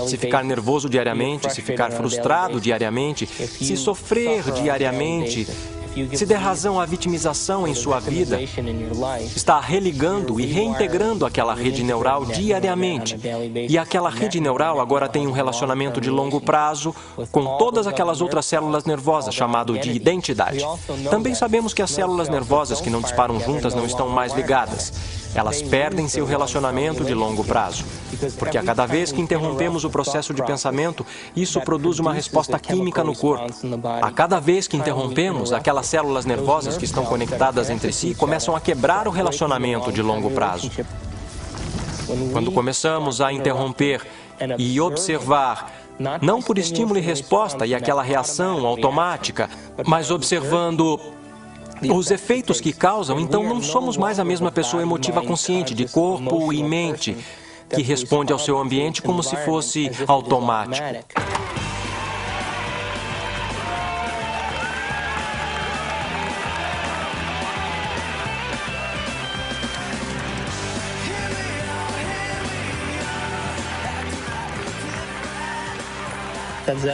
Se ficar nervoso diariamente, se ficar frustrado diariamente, se sofrer diariamente, se der razão à vitimização em sua vida, está religando e reintegrando aquela rede neural diariamente. E aquela rede neural agora tem um relacionamento de longo prazo com todas aquelas outras células nervosas, chamado de identidade. Também sabemos que as células nervosas que não disparam juntas não estão mais ligadas. Elas perdem seu relacionamento de longo prazo. Porque a cada vez que interrompemos o processo de pensamento, isso produz uma resposta química no corpo. A cada vez que interrompemos, aquelas células nervosas que estão conectadas entre si começam a quebrar o relacionamento de longo prazo. Quando começamos a interromper e observar, não por estímulo e resposta e aquela reação automática, mas observando os efeitos que causam, então não somos mais a mesma pessoa emotiva consciente de corpo e mente que responde ao seu ambiente como se fosse automático.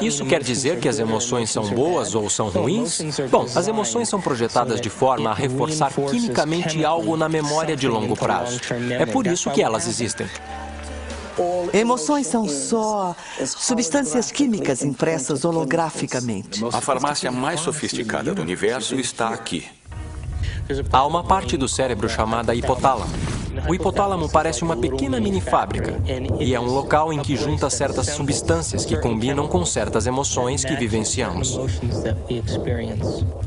Isso quer dizer que as emoções são boas ou são ruins? Bom, as emoções são projetadas de forma a reforçar quimicamente algo na memória de longo prazo. É por isso que elas existem. Emoções são só substâncias químicas impressas holograficamente. A farmácia mais sofisticada do universo está aqui. Há uma parte do cérebro chamada hipotálamo. O hipotálamo parece uma pequena mini fábrica e é um local em que junta certas substâncias que combinam com certas emoções que vivenciamos.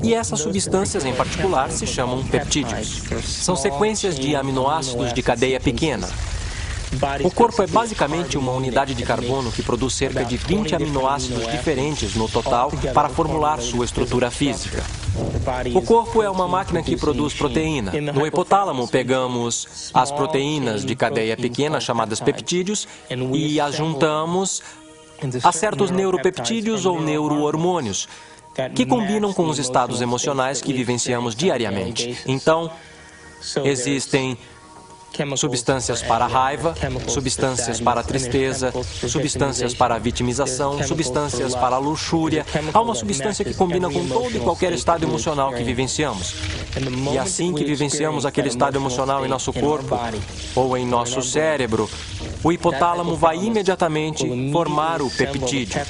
E essas substâncias em particular se chamam peptídeos. São sequências de aminoácidos de cadeia pequena. O corpo é basicamente uma unidade de carbono que produz cerca de 20 aminoácidos diferentes no total para formular sua estrutura física. O corpo é uma máquina que produz proteína. No hipotálamo, pegamos as proteínas de cadeia pequena, chamadas peptídeos, e as juntamos a certos neuropeptídeos ou neurohormônios, que combinam com os estados emocionais que vivenciamos diariamente. Então, existem substâncias para a raiva, substâncias para a tristeza, substâncias para a vitimização, substâncias para a luxúria. Há uma substância que combina com todo e qualquer estado emocional que vivenciamos. E assim que vivenciamos aquele estado emocional em nosso corpo ou em nosso cérebro, o hipotálamo vai imediatamente formar o peptídeo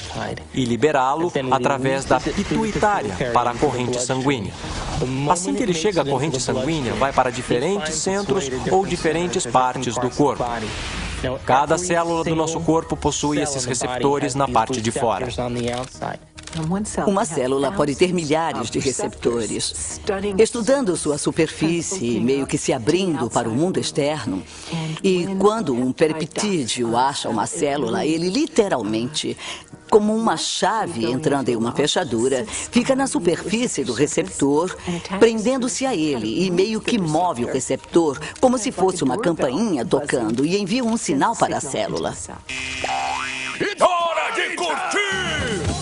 e liberá-lo através da pituitária para a corrente sanguínea. Assim que ele chega à corrente sanguínea, vai para diferentes centros ou diferentes partes do corpo. Cada célula do nosso corpo possui esses receptores na parte de fora. Uma célula pode ter milhares de receptores. Estudando sua superfície, meio que se abrindo para o mundo externo, e quando um peptídeo acha uma célula, ele literalmente, como uma chave entrando em uma fechadura, fica na superfície do receptor, prendendo-se a ele e meio que move o receptor como se fosse uma campainha tocando e envia um sinal para a célula. Hora de curtir!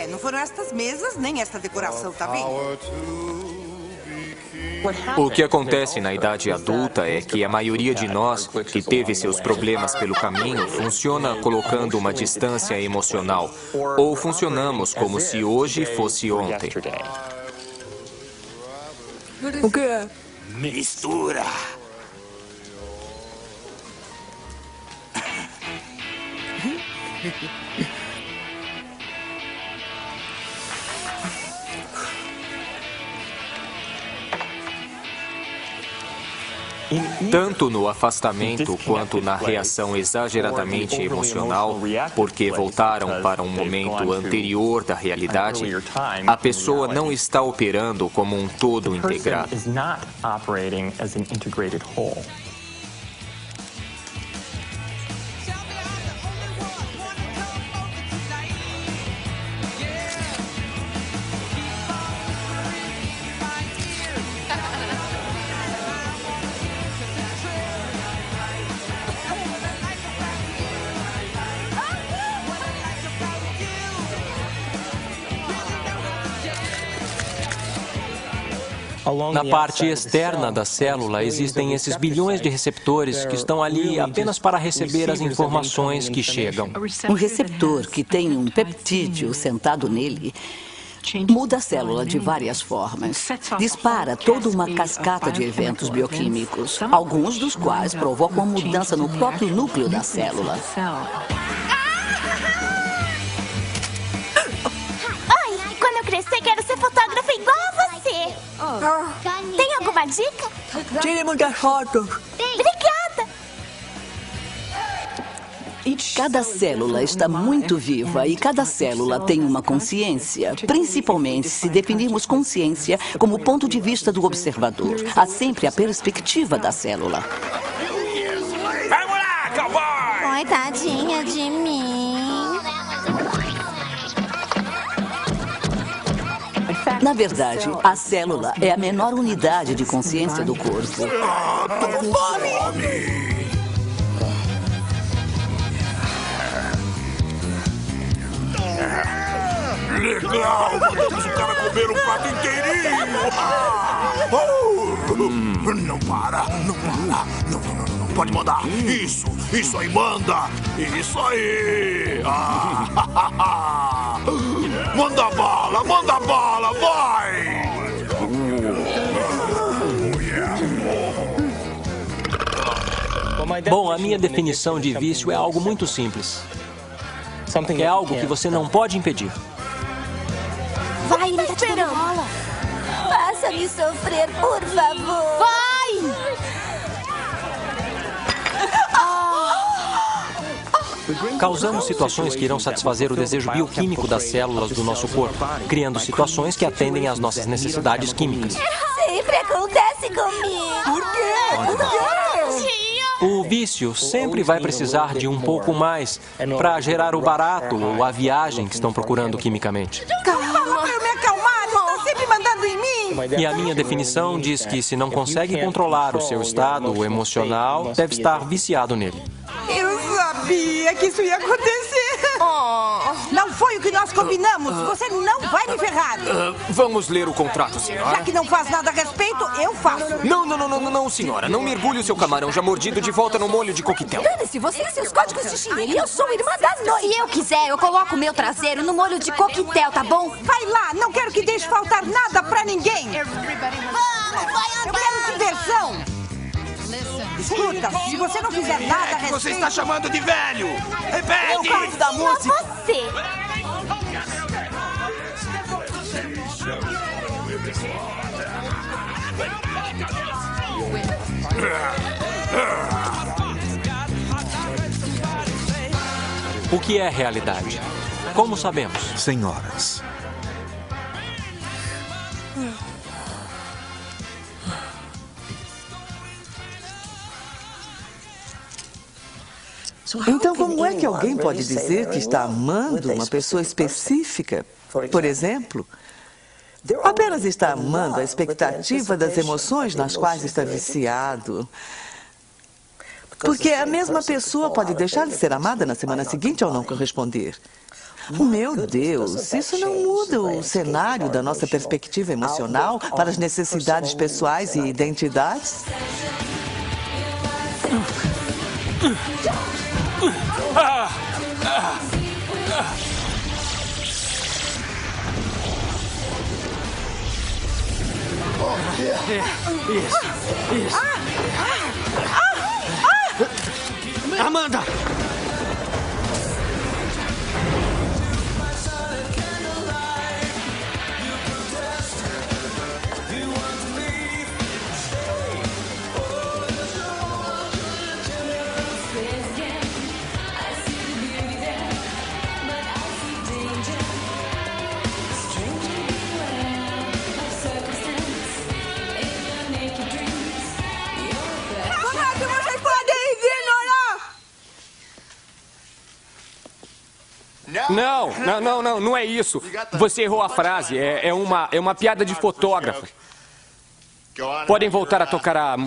Não foram estas mesas, nem esta decoração, tá vendo? O que acontece na idade adulta é que a maioria de nós que teve seus problemas pelo caminho funciona colocando uma distância emocional, ou funcionamos como se hoje fosse ontem. O que é? Mistura. Tanto no afastamento quanto na reação exageradamente emocional, porque voltaram para um momento anterior da realidade, a pessoa não está operando como um todo integrado. Na parte externa da célula existem esses bilhões de receptores que estão ali apenas para receber as informações que chegam. Um receptor que tem um peptídeo sentado nele muda a célula de várias formas. Dispara toda uma cascata de eventos bioquímicos, alguns dos quais provocam uma mudança no próprio núcleo da célula. Oi, quando eu crescer quero ser fotógrafa igual a você. Tem alguma dica? Tire muitas fotos. Obrigada. Cada célula está muito viva e cada célula tem uma consciência, principalmente se definirmos consciência como ponto de vista do observador. Há sempre a perspectiva da célula. Vamos lá, cowboy! Oi, tadinha de mim. Na verdade, a célula é a menor unidade de consciência do corpo. Tô com fome! Legal! Mandamos o cara comer um prato inteirinho! Não para! Não, pode mandar! Isso aí manda! Isso aí! Manda bala, vai! Bom, a minha definição de vício é algo muito simples. É algo que você não pode impedir. Vai, ele tá te dando bola. Faça-me sofrer, por favor. Vai! Causamos situações que irão satisfazer o desejo bioquímico das células do nosso corpo, criando situações que atendem às nossas necessidades químicas. Sempre acontece comigo. Por quê? O vício sempre vai precisar de um pouco mais para gerar o barato ou a viagem que estão procurando quimicamente. Calma, para eu me acalmar, está sempre mandando em mim. E a minha definição diz que se não consegue controlar o seu estado emocional, deve estar viciado nele. Eu sabia que isso ia acontecer. Não foi o que nós combinamos. Você não vai me ferrar. Vamos ler o contrato, senhora. Já que não faz nada a respeito, eu faço. Não, senhora. Não mergulhe o seu camarão já mordido de volta no molho de coquetel. Dane-se, você e seus códigos de chinelo. Eu sou irmã da noite. Se eu quiser, eu coloco o meu traseiro no molho de coquetel, tá bom? Vai lá, não quero que deixe faltar nada pra ninguém. Vamos, vai andar. Eu quero diversão. Escuta, se você não fizer nada a respeito... Você está chamando de velho! Repete! Eu gosto da música. Você. O que é realidade? Como sabemos? Senhoras, Então, como é que alguém pode dizer que está amando uma pessoa específica? Por exemplo, apenas está amando a expectativa das emoções nas quais está viciado. Porque a mesma pessoa pode deixar de ser amada na semana seguinte ao não corresponder. Meu Deus, isso não muda o cenário da nossa perspectiva emocional para as necessidades pessoais e identidades? Isso. Amanda! Não é isso. Você errou a frase. É uma piada de fotógrafo. Podem voltar a tocar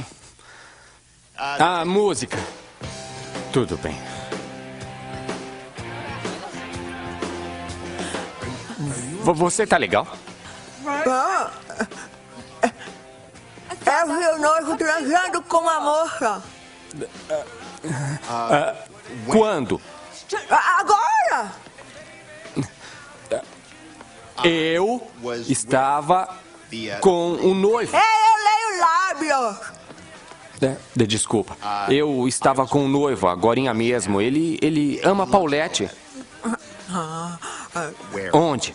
a música. Tudo bem. Você tá legal? É o meu noivo transando com uma moça. Quando? Agora! Eu estava com um noivo. Eu leio lábios. Desculpa. Eu estava com um noivo, agorinha mesmo. Ele ama Paulette. Onde?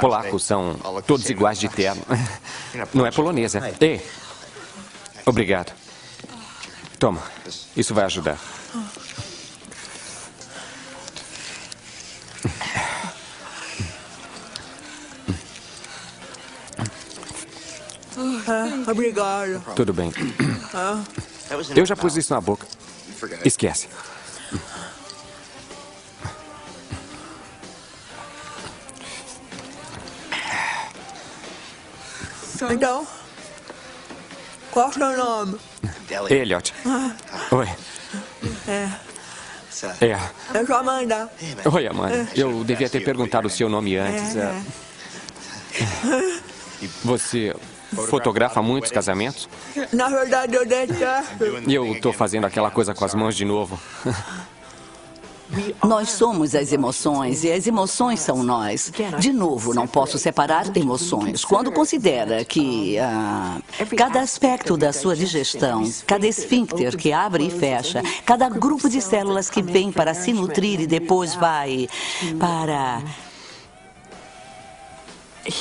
Polacos são todos iguais de terno. Não é polonesa. Ei, obrigado. Toma, isso vai ajudar. Obrigado. Tudo bem. Eu já pus isso na boca. Esquece. Então, qual é o seu nome? Elliot. Oi. Eu sou Amanda. Oi, Amanda. Eu devia ter perguntado o seu nome antes. Você fotografa muitos casamentos? Na verdade, eu detesto. E eu estou fazendo aquela coisa com as mãos de novo. Nós somos as emoções e as emoções são nós. De novo, não posso separar emoções. Quando considera que cada aspecto da sua digestão, cada esfíncter que abre e fecha, cada grupo de células que vem para se nutrir e depois vai para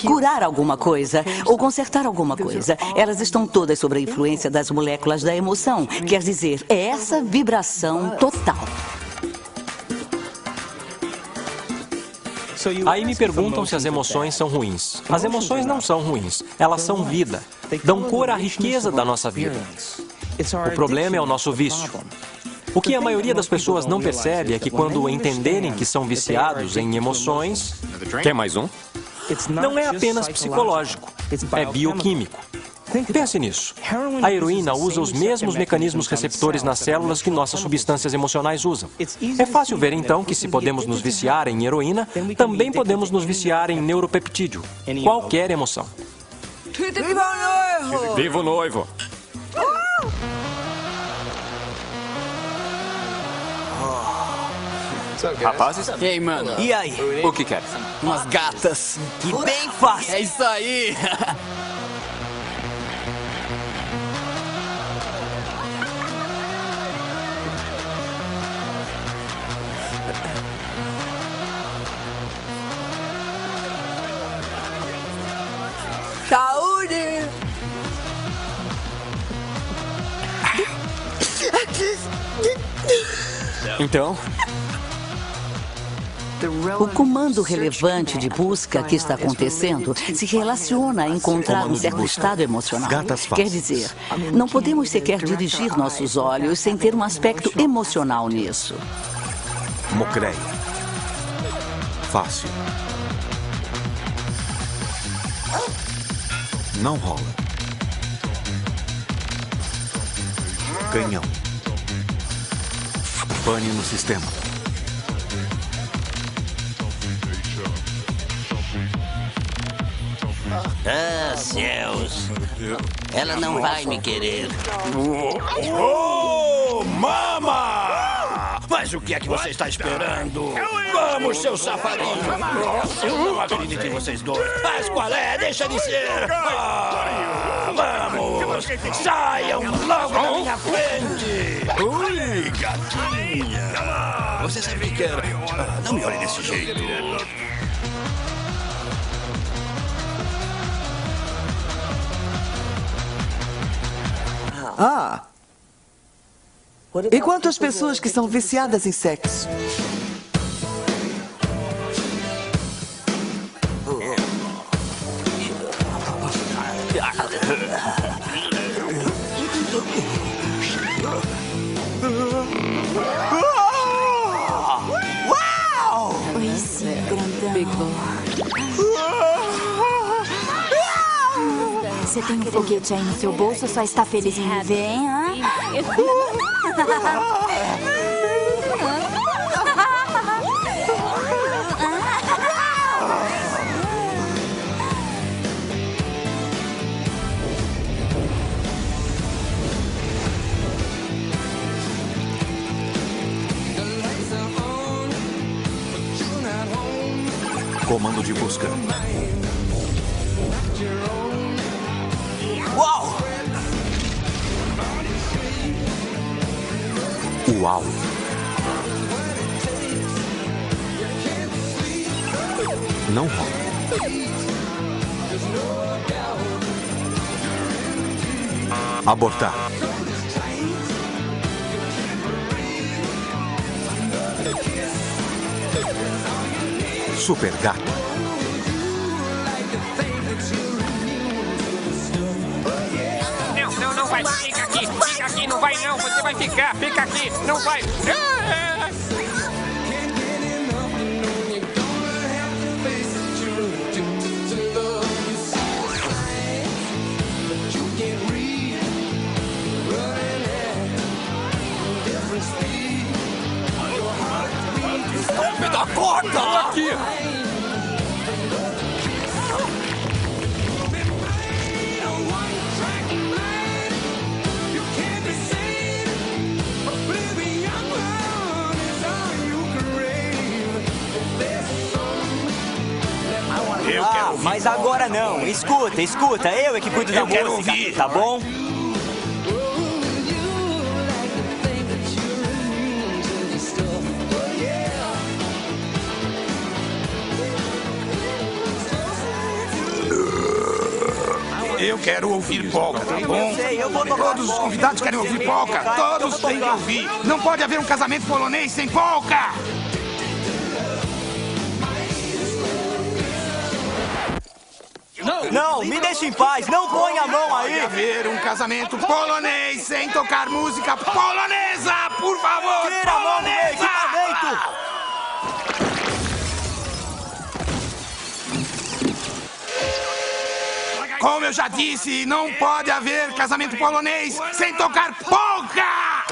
curar alguma coisa ou consertar alguma coisa, elas estão todas sob a influência das moléculas da emoção. Quer dizer, é essa vibração total. Aí me perguntam se as emoções são ruins. As emoções não são ruins. Elas são vida. Dão cor à riqueza da nossa vida. O problema é o nosso vício. O que a maioria das pessoas não percebe é que quando entenderem que são viciados em emoções... Quer mais um? Não é apenas psicológico, é bioquímico. Pense nisso. A heroína usa os mesmos mecanismos receptores nas células que nossas substâncias emocionais usam. É fácil ver, então, que se podemos nos viciar em heroína, também podemos nos viciar em neuropeptídeo, qualquer emoção. Viva o noivo! Viva o noivo! Rapazes? E aí, mano? E aí? O que quer? Umas gatas. Que bem fácil. É isso aí. Saúde! Então? O comando relevante de busca que está acontecendo se relaciona a encontrar um certo estado emocional. Quer dizer, não podemos sequer dirigir nossos olhos sem ter um aspecto emocional nisso. Mocreia. Fácil. Não rola. Canhão. Pane no sistema. Ah, céus. Ela não vai me querer. Oh, mama! Mas o que é que você está esperando? Vamos, seu safadinho! Eu não acredito em vocês dois. Mas qual é? Deixa de ser! Vamos! Saiam logo da minha frente! Ui, gatinha! Você sabe o que quer? Não me olhe desse jeito. Ah! E quanto às pessoas que são viciadas em sexo? Uau! Oi, sim, grandão. Big Você tem um foguete aí no seu bolso ou só está feliz em me ver, hein? Comando de busca. Uau! Uau! Não rola. Abortar. Super gato. Não vai. Fica aqui, não vai não. Você vai ficar, fica aqui, não vai. Eu quero ouvir. Mas agora não. Escuta, eu é que cuido da música. Eu quero ouvir. Tá bom? Eu quero ouvir polca, tá bom? Eu vou tocar Todos os convidados querem ouvir polca. Todos têm que ouvir. Não pode haver um casamento polonês sem polca. Não, me deixe em paz. Não ponha a mão aí. Pode haver um casamento polonês sem tocar música polonesa, por favor. Tira a mão do meu equipamento. Como eu já disse, não pode haver casamento polonês sem tocar polca!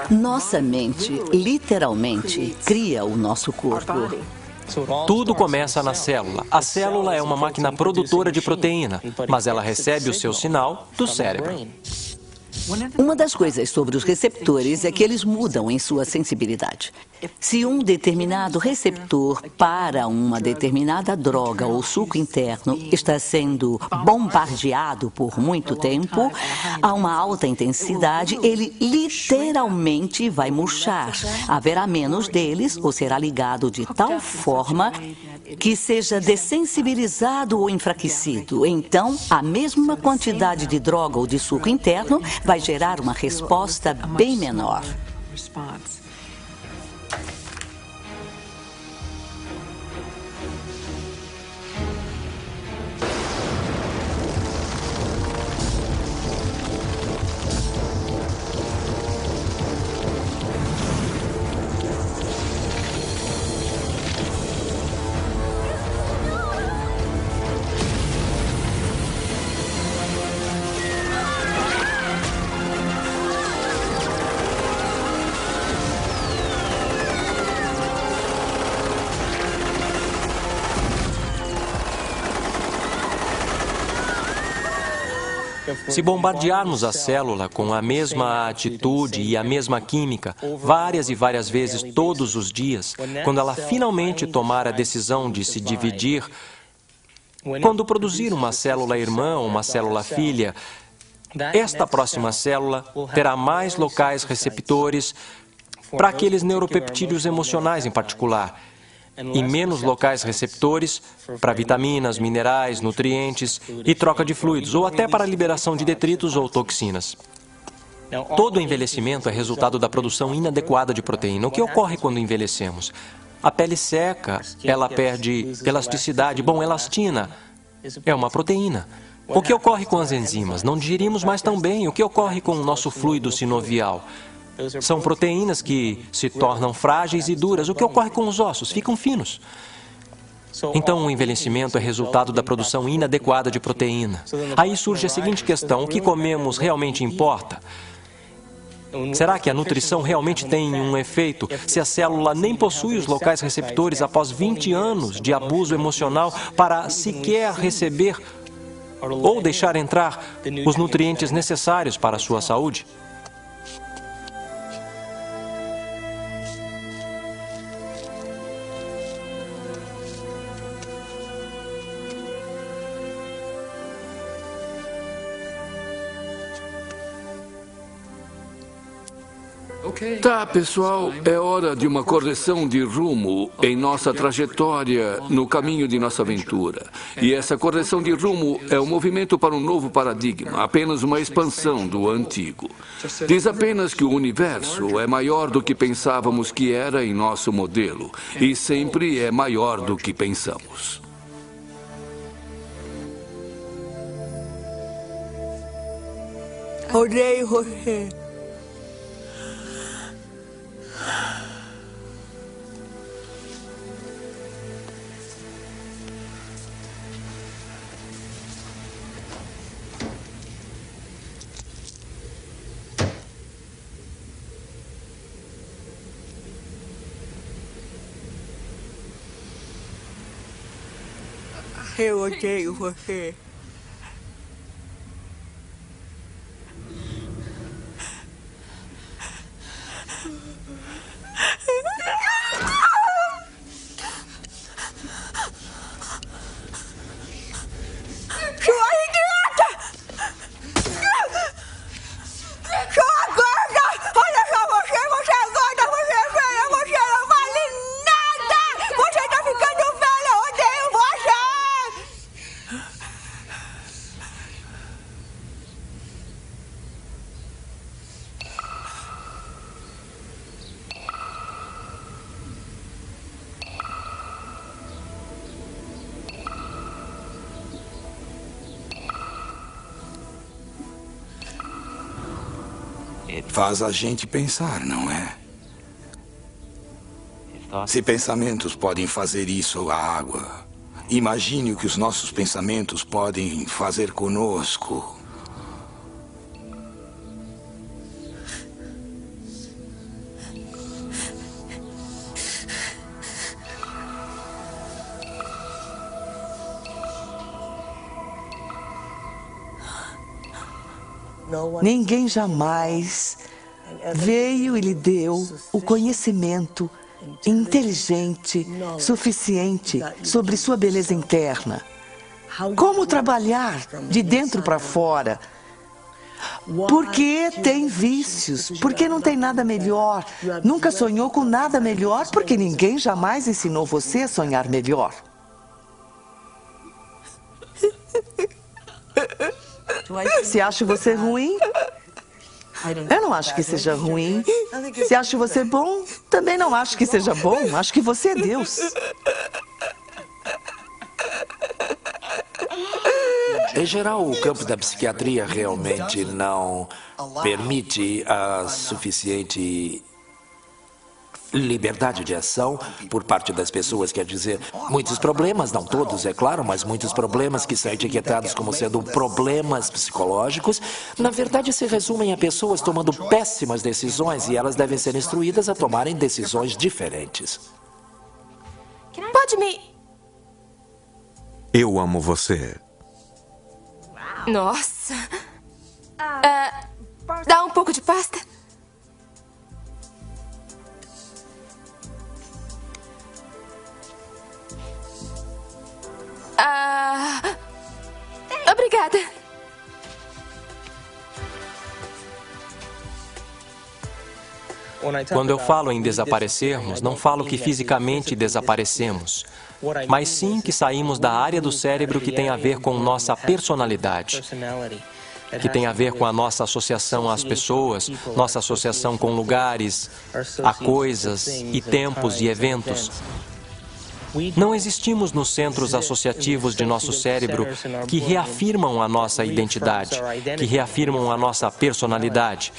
Nossa mente, literalmente, cria o nosso corpo. Tudo começa na célula. A célula é uma máquina produtora de proteína, mas ela recebe o seu sinal do cérebro. Uma das coisas sobre os receptores é que eles mudam em sua sensibilidade. Se um determinado receptor para uma determinada droga ou suco interno está sendo bombardeado por muito tempo, a uma alta intensidade, ele literalmente vai murchar. Haverá menos deles ou será ligado de tal forma que seja dessensibilizado ou enfraquecido. Então, a mesma quantidade de droga ou de suco interno vai gerar uma resposta bem menor. Se bombardearmos a célula com a mesma atitude e a mesma química, várias e várias vezes todos os dias, quando ela finalmente tomar a decisão de se dividir, quando produzir uma célula irmã ou uma célula filha, esta próxima célula terá mais locais receptores para aqueles neuropeptídeos emocionais em particular, e menos locais receptores para vitaminas, minerais, nutrientes e troca de fluidos, ou até para a liberação de detritos ou toxinas. Todo envelhecimento é resultado da produção inadequada de proteína. O que ocorre quando envelhecemos? A pele seca, ela perde elasticidade. Bom, elastina é uma proteína. O que ocorre com as enzimas? Não digerimos mais tão bem. O que ocorre com o nosso fluido sinovial? São proteínas que se tornam frágeis e duras. O que ocorre com os ossos? Ficam finos. Então, o envelhecimento é resultado da produção inadequada de proteína. Aí surge a seguinte questão: o que comemos realmente importa? Será que a nutrição realmente tem um efeito se a célula nem possui os locais receptores após 20 anos de abuso emocional para sequer receber ou deixar entrar os nutrientes necessários para a sua saúde? Tá, pessoal, é hora de uma correção de rumo em nossa trajetória no caminho de nossa aventura. E essa correção de rumo é um movimento para um novo paradigma, apenas uma expansão do antigo. Diz apenas que o universo é maior do que pensávamos que era em nosso modelo, e sempre é maior do que pensamos. Odeio você. Eu odeio você. Faz a gente pensar, não é? Se pensamentos podem fazer isso à água, imagine o que os nossos pensamentos podem fazer conosco. Ninguém jamais veio e lhe deu o conhecimento inteligente suficiente sobre sua beleza interna. Como trabalhar de dentro para fora? Porque tem vícios, porque não tem nada melhor. Nunca sonhou com nada melhor, porque ninguém jamais ensinou você a sonhar melhor. Se acho você ruim, eu não acho que seja ruim. Se acho você bom, também não acho que seja bom. Acho que você é Deus. Em geral, o campo da psiquiatria realmente não permite a suficiente liberdade de ação por parte das pessoas, quer dizer, muitos problemas, não todos, é claro, mas muitos problemas que são etiquetados como sendo problemas psicológicos, na verdade se resumem a pessoas tomando péssimas decisões e elas devem ser instruídas a tomarem decisões diferentes. Pode me... Eu amo você. Nossa, pouco de pasta? Obrigada. Quando eu falo em desaparecermos, não falo que fisicamente desaparecemos, mas sim que saímos da área do cérebro que tem a ver com nossa personalidade, que tem a ver com a nossa associação às pessoas, nossa associação com lugares, a coisas e tempos e eventos. Não existimos nos centros associativos de nosso cérebro que reafirmam a nossa identidade, que reafirmam a nossa personalidade.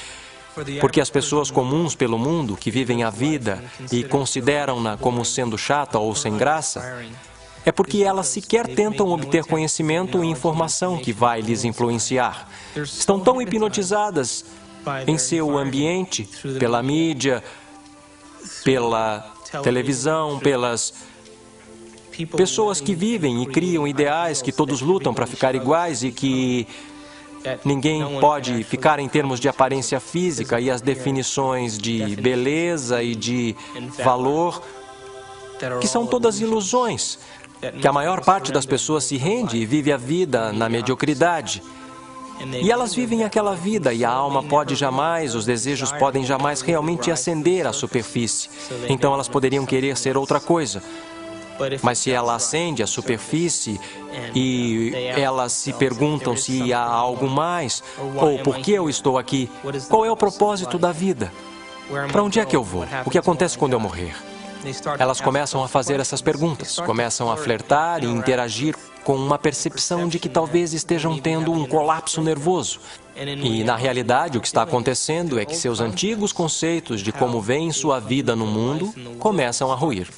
Porque as pessoas comuns pelo mundo, que vivem a vida e consideram-na como sendo chata ou sem graça, é porque elas sequer tentam obter conhecimento e informação que vai lhes influenciar. Estão tão hipnotizadas em seu ambiente, pela mídia, pela televisão, pelas pessoas que vivem e criam ideais que todos lutam para ficar iguais e que ninguém pode ficar em termos de aparência física e as definições de beleza e de valor, que são todas ilusões, que a maior parte das pessoas se rende e vive a vida na mediocridade. E elas vivem aquela vida e a alma pode jamais, os desejos podem jamais realmente ascender à superfície. Então elas poderiam querer ser outra coisa. Mas se ela ascende à superfície e elas se perguntam se há algo mais, ou por que eu estou aqui, qual é o propósito da vida? Para onde é que eu vou? O que acontece quando eu morrer? Elas começam a fazer essas perguntas, começam a flertar e interagir com uma percepção de que talvez estejam tendo um colapso nervoso. E, na realidade, o que está acontecendo é que seus antigos conceitos de como veem sua vida no mundo começam a ruir.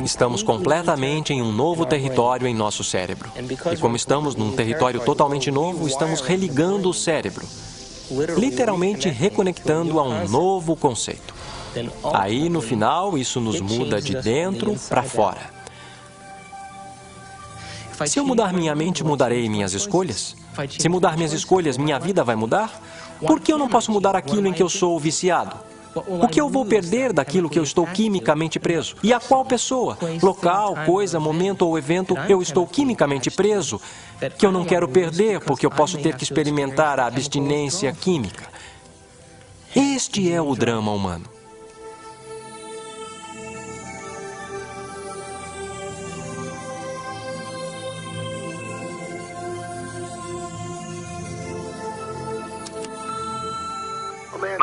Estamos completamente em um novo território em nosso cérebro. E como estamos num território totalmente novo, estamos religando o cérebro, literalmente reconectando a um novo conceito. Aí, no final, isso nos muda de dentro para fora. Se eu mudar minha mente, mudarei minhas escolhas? Se mudar minhas escolhas, minha vida vai mudar? Por que eu não posso mudar aquilo em que eu sou viciado? O que eu vou perder daquilo que eu estou quimicamente preso? E a qual pessoa, local, coisa, momento ou evento eu estou quimicamente preso, que eu não quero perder porque eu posso ter que experimentar a abstinência química? Este é o drama humano.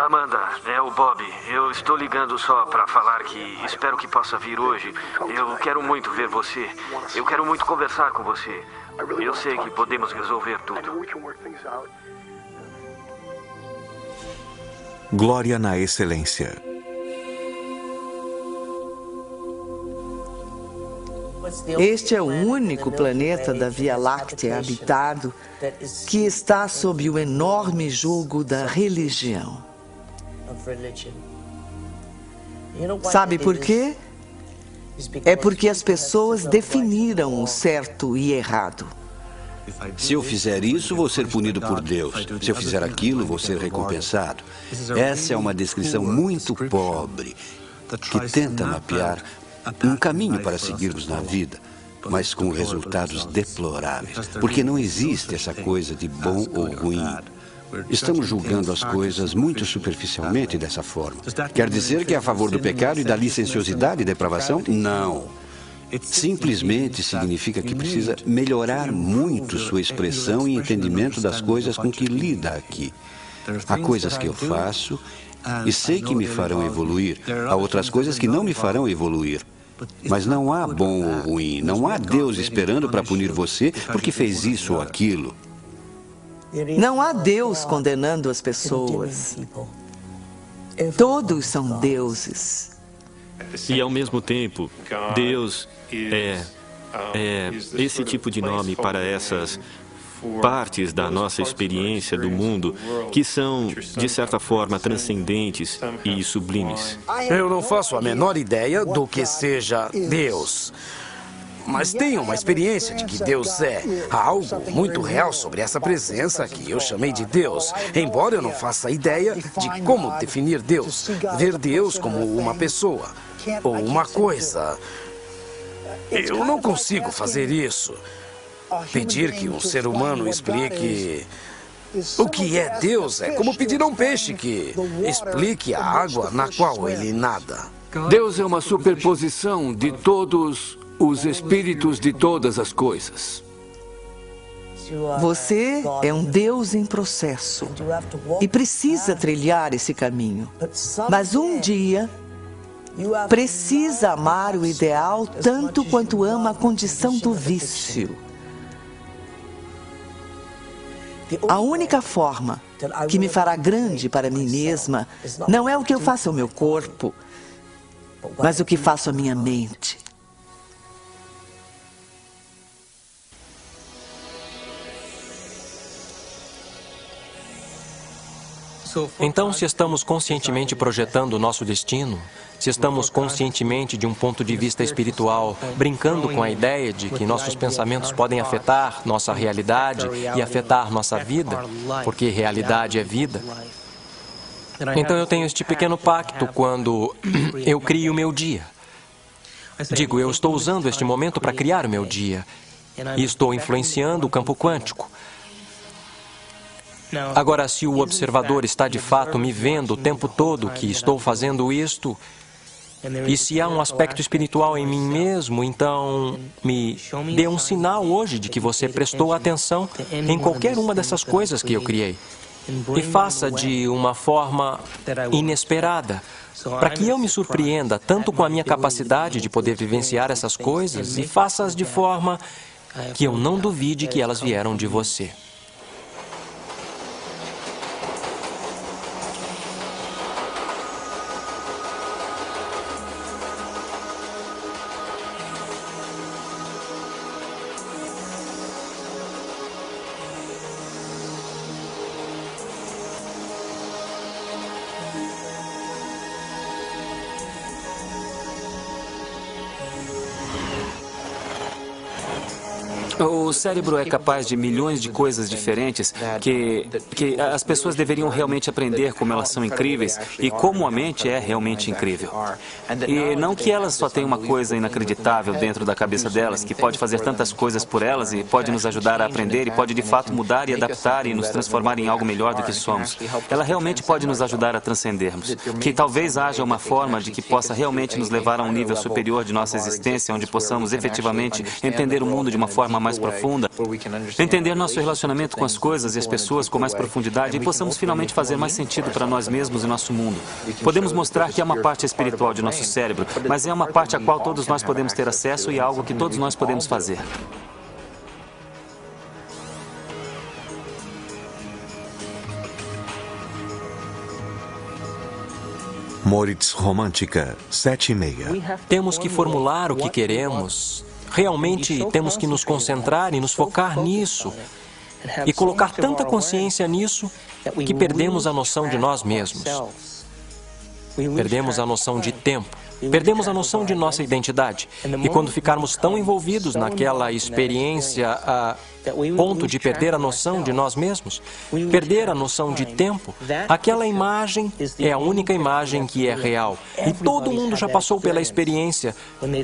Amanda, é o Bob. Eu estou ligando só para falar que espero que possa vir hoje. Eu quero muito ver você. Eu quero muito conversar com você. Eu sei que podemos resolver tudo. Glória na excelência. Este é o único planeta da Via Láctea habitado que está sob o enorme jugo da religião. Sabe por quê? É porque as pessoas definiram o certo e errado. Se eu fizer isso, vou ser punido por Deus. Se eu fizer aquilo, vou ser recompensado. Essa é uma descrição muito pobre, que tenta mapear um caminho para seguirmos na vida. mas com resultados deploráveis. Porque não existe essa coisa de bom ou ruim. Estamos julgando as coisas muito superficialmente dessa forma. Quer dizer que é a favor do pecado e da licenciosidade e depravação? Não. Simplesmente significa que precisa melhorar muito sua expressão e entendimento das coisas com que lida aqui. Há coisas que eu faço e sei que me farão evoluir. Há outras coisas que não me farão evoluir. Mas não há bom ou ruim. Não há Deus esperando para punir você porque fez isso ou aquilo. Não há Deus condenando as pessoas. Todos são deuses. E, ao mesmo tempo, Deus é esse tipo de nome para essas partes da nossa experiência do mundo que são, de certa forma, transcendentes e sublimes. Eu não faço a menor ideia do que seja Deus. Mas tenho uma experiência de que Deus é. Há algo muito real sobre essa presença que eu chamei de Deus. Embora eu não faça ideia de como definir Deus. Ver Deus como uma pessoa ou uma coisa. Eu não consigo fazer isso. Pedir que um ser humano explique o que é Deus é como pedir a um peixe que explique a água na qual ele nada. Deus é uma superposição de todos os espíritos de todas as coisas. Você é um Deus em processo e precisa trilhar esse caminho. Mas um dia precisa amar o ideal tanto quanto ama a condição do vício. A única forma que me fará grande para mim mesma não é o que eu faço ao meu corpo, mas o que faço à minha mente. Então, se estamos conscientemente projetando o nosso destino, se estamos conscientemente, de um ponto de vista espiritual, brincando com a ideia de que nossos pensamentos podem afetar nossa realidade e afetar nossa vida, porque realidade é vida, então eu tenho este pequeno pacto quando eu crio o meu dia. Digo, eu estou usando este momento para criar o meu dia e estou influenciando o campo quântico. Agora, se o observador está de fato me vendo o tempo todo que estou fazendo isto, e se há um aspecto espiritual em mim mesmo, então me dê um sinal hoje de que você prestou atenção em qualquer uma dessas coisas que eu criei. E faça de uma forma inesperada, para que eu me surpreenda tanto com a minha capacidade de poder vivenciar essas coisas, e faça-as de forma que eu não duvide que elas vieram de você. O cérebro é capaz de milhões de coisas diferentes que as pessoas deveriam realmente aprender como elas são incríveis e como a mente é realmente incrível. E não que elas só tenham uma coisa inacreditável dentro da cabeça delas, que pode fazer tantas coisas por elas e pode nos ajudar a aprender e pode de fato mudar e adaptar e nos transformar em algo melhor do que somos. Ela realmente pode nos ajudar a transcendermos. Que talvez haja uma forma de que possa realmente nos levar a um nível superior de nossa existência, onde possamos efetivamente entender o mundo de uma forma mais profunda, entender nosso relacionamento com as coisas e as pessoas com mais profundidade e possamos finalmente fazer mais sentido para nós mesmos e nosso mundo. Podemos mostrar que é uma parte espiritual de nosso cérebro, mas é uma parte a qual todos nós podemos ter acesso e é algo que todos nós podemos fazer. Moritz Romântica, 7:30. Temos que formular o que queremos. Realmente temos que nos concentrar e nos focar nisso. E colocar tanta consciência nisso que perdemos a noção de nós mesmos. Perdemos a noção de tempo. Perdemos a noção de nossa identidade. E quando ficarmos tão envolvidos naquela experiência a ponto de perder a noção de nós mesmos, perder a noção de tempo, aquela imagem é a única imagem que é real. E todo mundo já passou pela experiência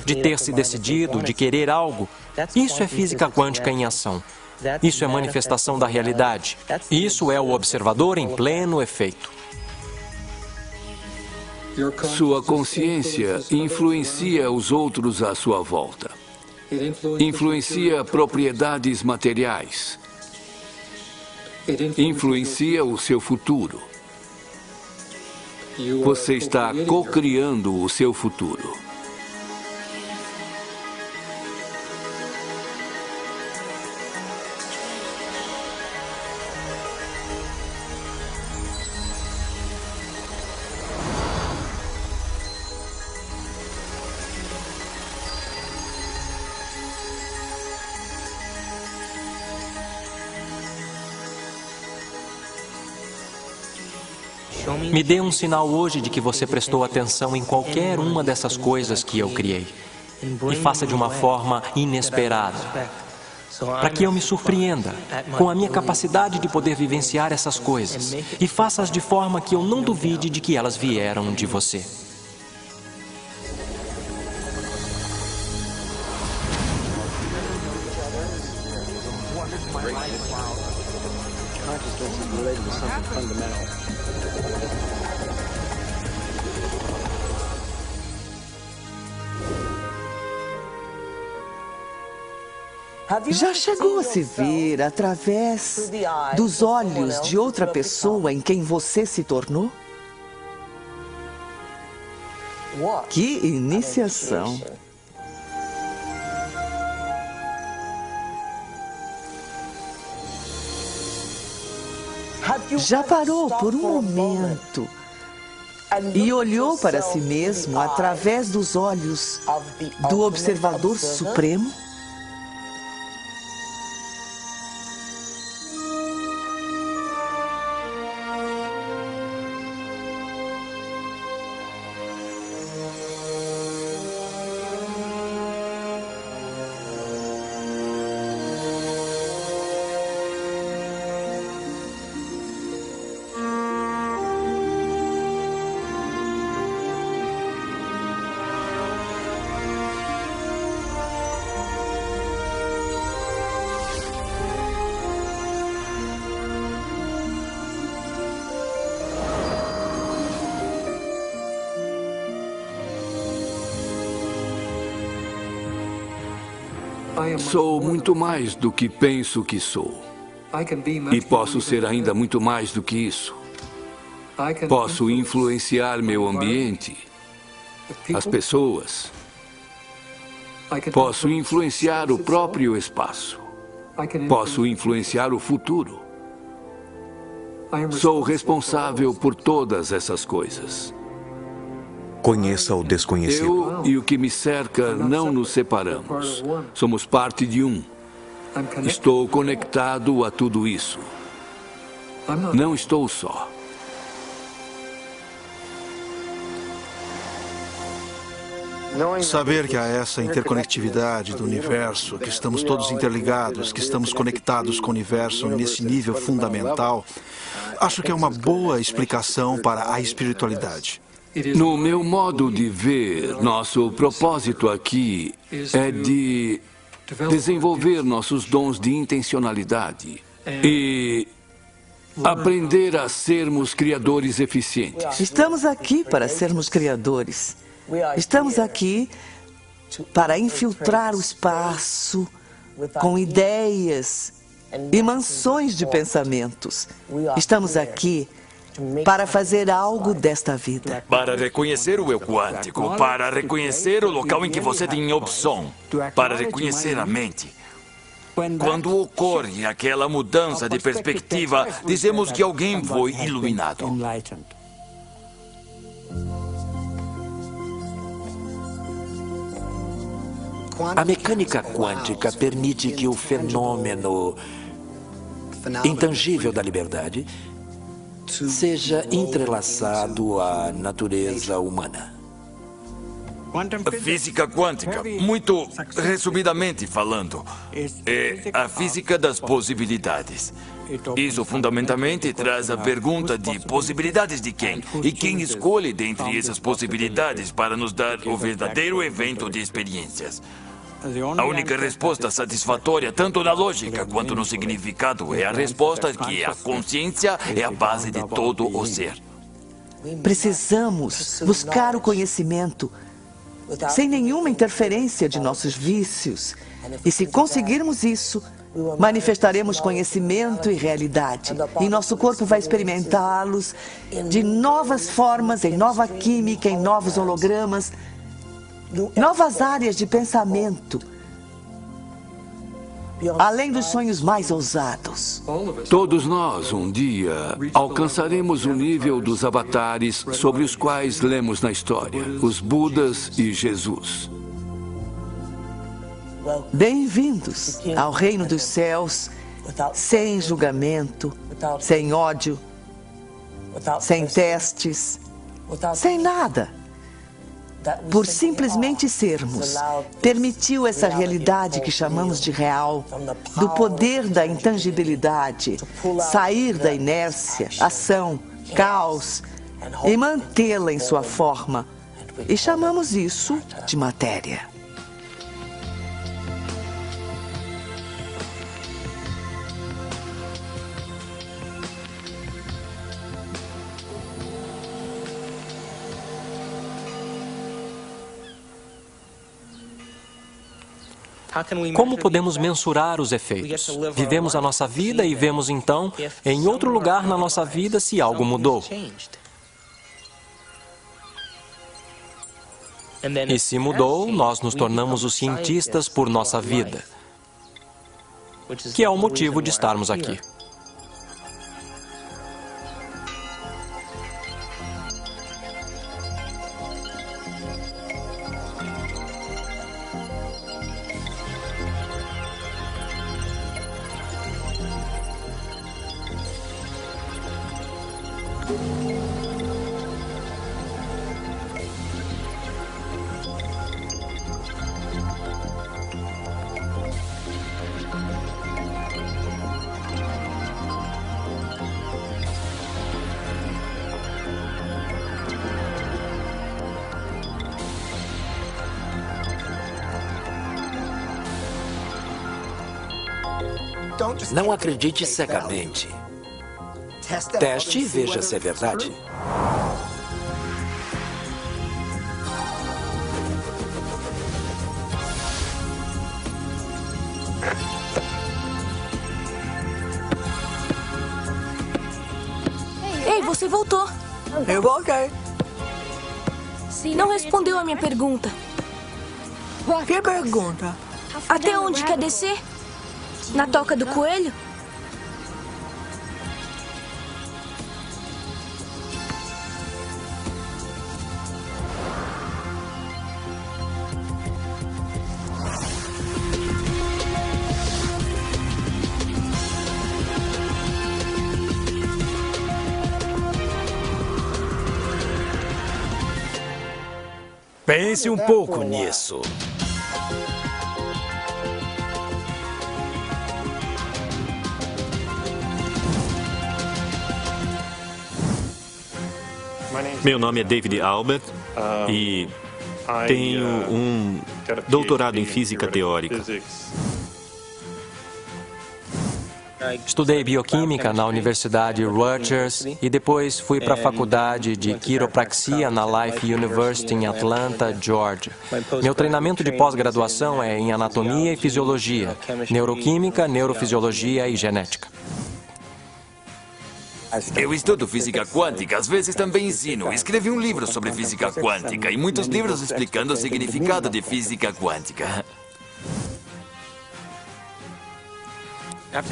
de ter se decidido, de querer algo. Isso é física quântica em ação. Isso é manifestação da realidade. Isso é o observador em pleno efeito. Sua consciência influencia os outros à sua volta. Influencia propriedades materiais. Influencia o seu futuro. Você está co-criando o seu futuro. Me dê um sinal hoje de que você prestou atenção em qualquer uma dessas coisas que eu criei. E faça de uma forma inesperada. Para que eu me surpreenda com a minha capacidade de poder vivenciar essas coisas. E faça-as de forma que eu não duvide de que elas vieram de você. Já chegou a se ver através dos olhos de outra pessoa em quem você se tornou? Que iniciação! Já parou por um momento e olhou para si mesmo através dos olhos do observador supremo? Sou muito mais do que penso que sou. E posso ser ainda muito mais do que isso. Posso influenciar meu ambiente, as pessoas. Posso influenciar o próprio espaço. Posso influenciar o futuro. Sou responsável por todas essas coisas. Conheça o desconhecido. Eu e o que me cerca não nos separamos. Somos parte de um. Estou conectado a tudo isso. Não estou só. Saber que há essa interconectividade do universo, que estamos todos interligados, que estamos conectados com o universo nesse nível fundamental, acho que é uma boa explicação para a espiritualidade. No meu modo de ver, nosso propósito aqui é de desenvolver nossos dons de intencionalidade e aprender a sermos criadores eficientes. Estamos aqui para sermos criadores. Estamos aqui para infiltrar o espaço com ideias e mansões de pensamentos. Estamos aqui para fazer algo desta vida. Para reconhecer o eu quântico, para reconhecer o local em que você tem opção, para reconhecer a mente. Quando ocorre aquela mudança de perspectiva, dizemos que alguém foi iluminado. A mecânica quântica permite que o fenômeno intangível da liberdade seja entrelaçado à natureza humana. Física quântica, muito resumidamente falando, é a física das possibilidades. Isso fundamentalmente traz a pergunta de possibilidades de quem? E quem escolhe dentre essas possibilidades para nos dar o verdadeiro evento de experiências? A única resposta satisfatória, tanto na lógica quanto no significado, é a resposta que a consciência é a base de todo o ser. Precisamos buscar o conhecimento sem nenhuma interferência de nossos vícios. E se conseguirmos isso, manifestaremos conhecimento e realidade. E nosso corpo vai experimentá-los de novas formas, em nova química, em novos hologramas, novas áreas de pensamento, além dos sonhos mais ousados. Todos nós, um dia, alcançaremos o nível dos avatares sobre os quais lemos na história, os Budas e Jesus. Bem-vindos ao reino dos céus, sem julgamento, sem ódio, sem testes, sem nada. Por simplesmente sermos, permitiu essa realidade que chamamos de real, do poder da intangibilidade, sair da inércia, ação, caos e mantê-la em sua forma. E chamamos isso de matéria. Como podemos mensurar os efeitos? Vivemos a nossa vida e vemos então, em outro lugar na nossa vida, se algo mudou. E se mudou, nós nos tornamos os cientistas por nossa vida, que é o motivo de estarmos aqui. Não acredite cegamente. Teste e veja se é verdade. Ei, você voltou. Eu voltei. Não respondeu a minha pergunta. Que pergunta? Até onde quer descer? Na toca do coelho? Pense um pouco nisso. Meu nome é David Albert e tenho um doutorado em física teórica. Estudei bioquímica na Universidade Rutgers e depois fui para a faculdade de quiropraxia na Life University em Atlanta, Georgia. Meu treinamento de pós-graduação é em anatomia e fisiologia, neuroquímica, neurofisiologia e genética. Eu estudo física quântica, às vezes também ensino. Escrevi um livro sobre física quântica e muitos livros explicando o significado de física quântica.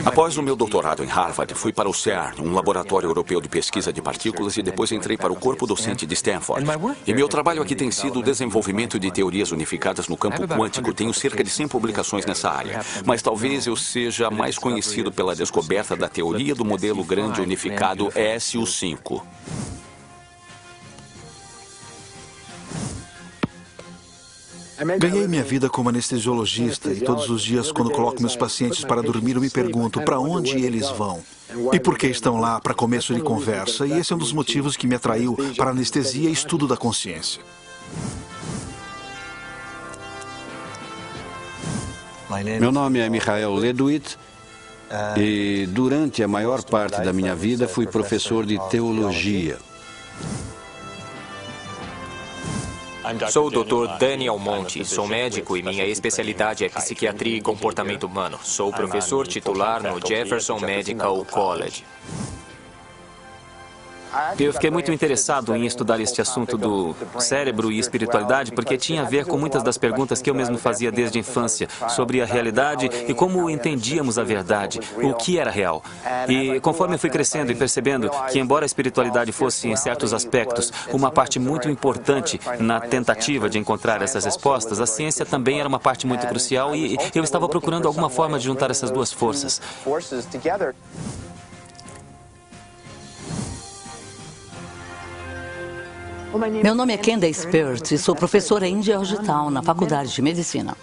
Após o meu doutorado em Harvard, fui para o CERN, um laboratório europeu de pesquisa de partículas, e depois entrei para o corpo docente de Stanford. E meu trabalho aqui tem sido o desenvolvimento de teorias unificadas no campo quântico. Tenho cerca de 100 publicações nessa área. Mas talvez eu seja mais conhecido pela descoberta da teoria do modelo grande unificado SU5. Ganhei minha vida como anestesiologista e todos os dias, quando coloco meus pacientes para dormir, eu me pergunto para onde eles vão e por que estão lá para começo de conversa. E esse é um dos motivos que me atraiu para a anestesia e estudo da consciência. Meu nome é Michael Ledwith e durante a maior parte da minha vida fui professor de teologia. Sou o Dr. Daniel Monte, sou médico e minha especialidade é psiquiatria e comportamento humano. Sou professor titular no Jefferson Medical College. Eu fiquei muito interessado em estudar este assunto do cérebro e espiritualidade porque tinha a ver com muitas das perguntas que eu mesmo fazia desde a infância sobre a realidade e como entendíamos a verdade, o que era real. E conforme eu fui crescendo e percebendo que, embora a espiritualidade fosse, em certos aspectos, uma parte muito importante na tentativa de encontrar essas respostas, a ciência também era uma parte muito crucial e eu estava procurando alguma forma de juntar essas duas forças. Meu nome é Candace Spirit e sou professora em Georgetown, na Faculdade de Medicina.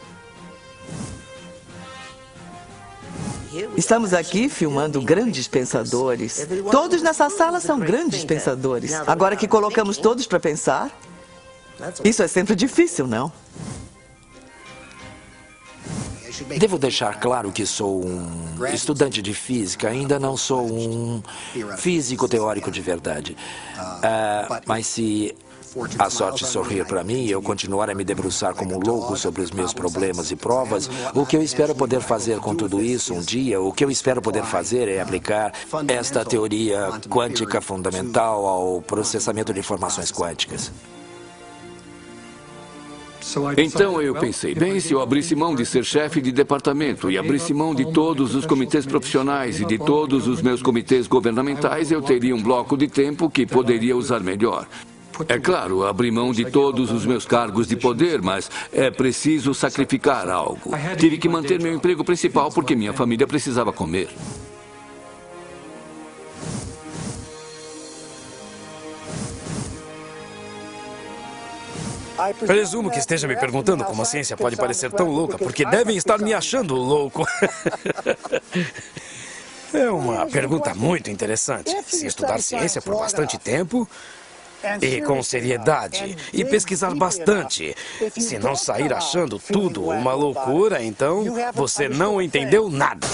Estamos aqui filmando grandes pensadores. Todos nessa sala são grandes pensadores. Agora que colocamos todos para pensar, isso é sempre difícil, não? Devo deixar claro que sou um estudante de física, ainda não sou um físico teórico de verdade. Mas se a sorte sorrir para mim e eu continuar a me debruçar como um louco sobre os meus problemas e provas, o que eu espero poder fazer com tudo isso um dia, o que eu espero poder fazer é aplicar esta teoria quântica fundamental ao processamento de informações quânticas. Então eu pensei, bem, se eu abrisse mão de ser chefe de departamento e abrisse mão de todos os comitês profissionais e de todos os meus comitês governamentais, eu teria um bloco de tempo que poderia usar melhor. É claro, abri mão de todos os meus cargos de poder, mas é preciso sacrificar algo. Tive que manter meu emprego principal porque minha família precisava comer. Presumo que esteja me perguntando como a ciência pode parecer tão louca, porque devem estar me achando louco. É uma pergunta muito interessante. Se estudar ciência por bastante tempo e com seriedade e pesquisar bastante, se não sair achando tudo uma loucura, então você não entendeu nada.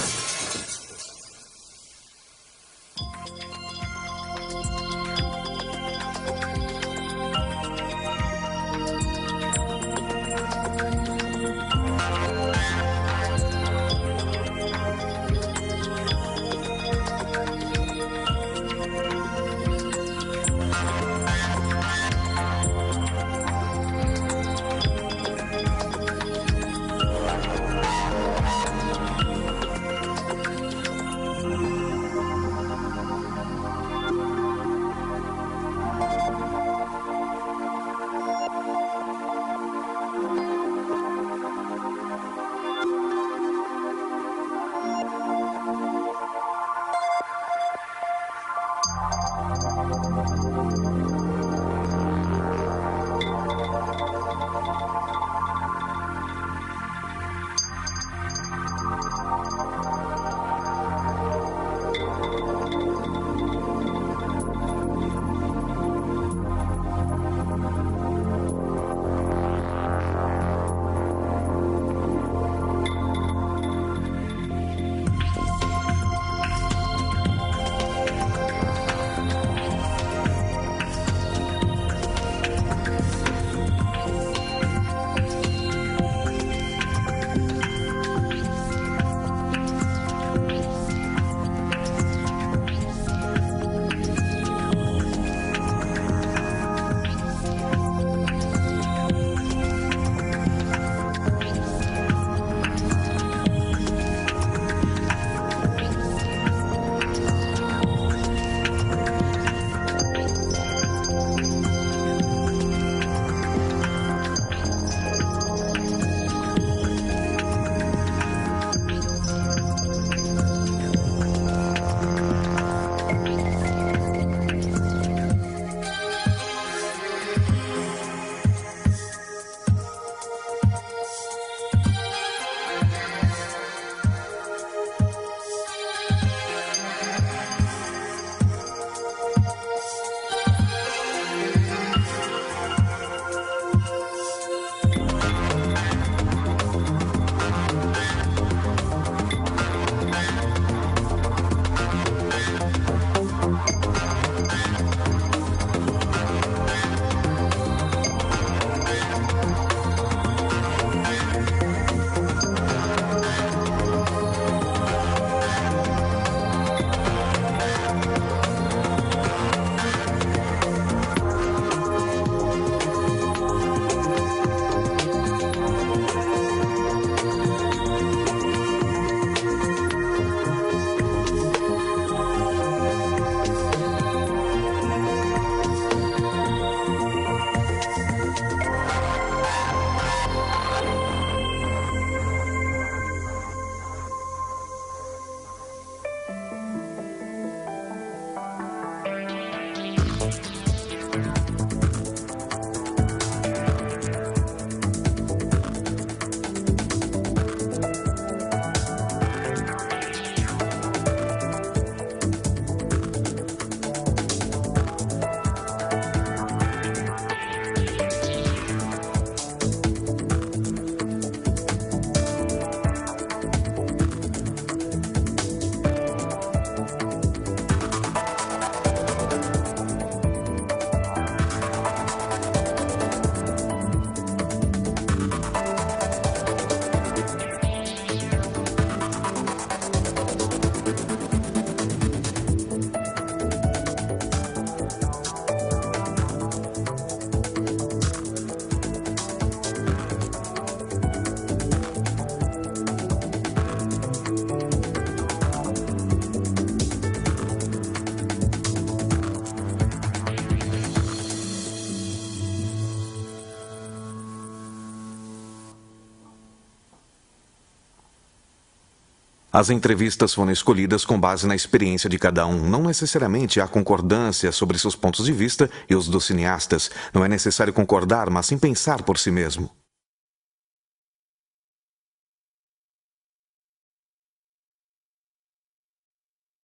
As entrevistas foram escolhidas com base na experiência de cada um. Não necessariamente há concordância sobre seus pontos de vista e os dos cineastas. Não é necessário concordar, mas sim pensar por si mesmo.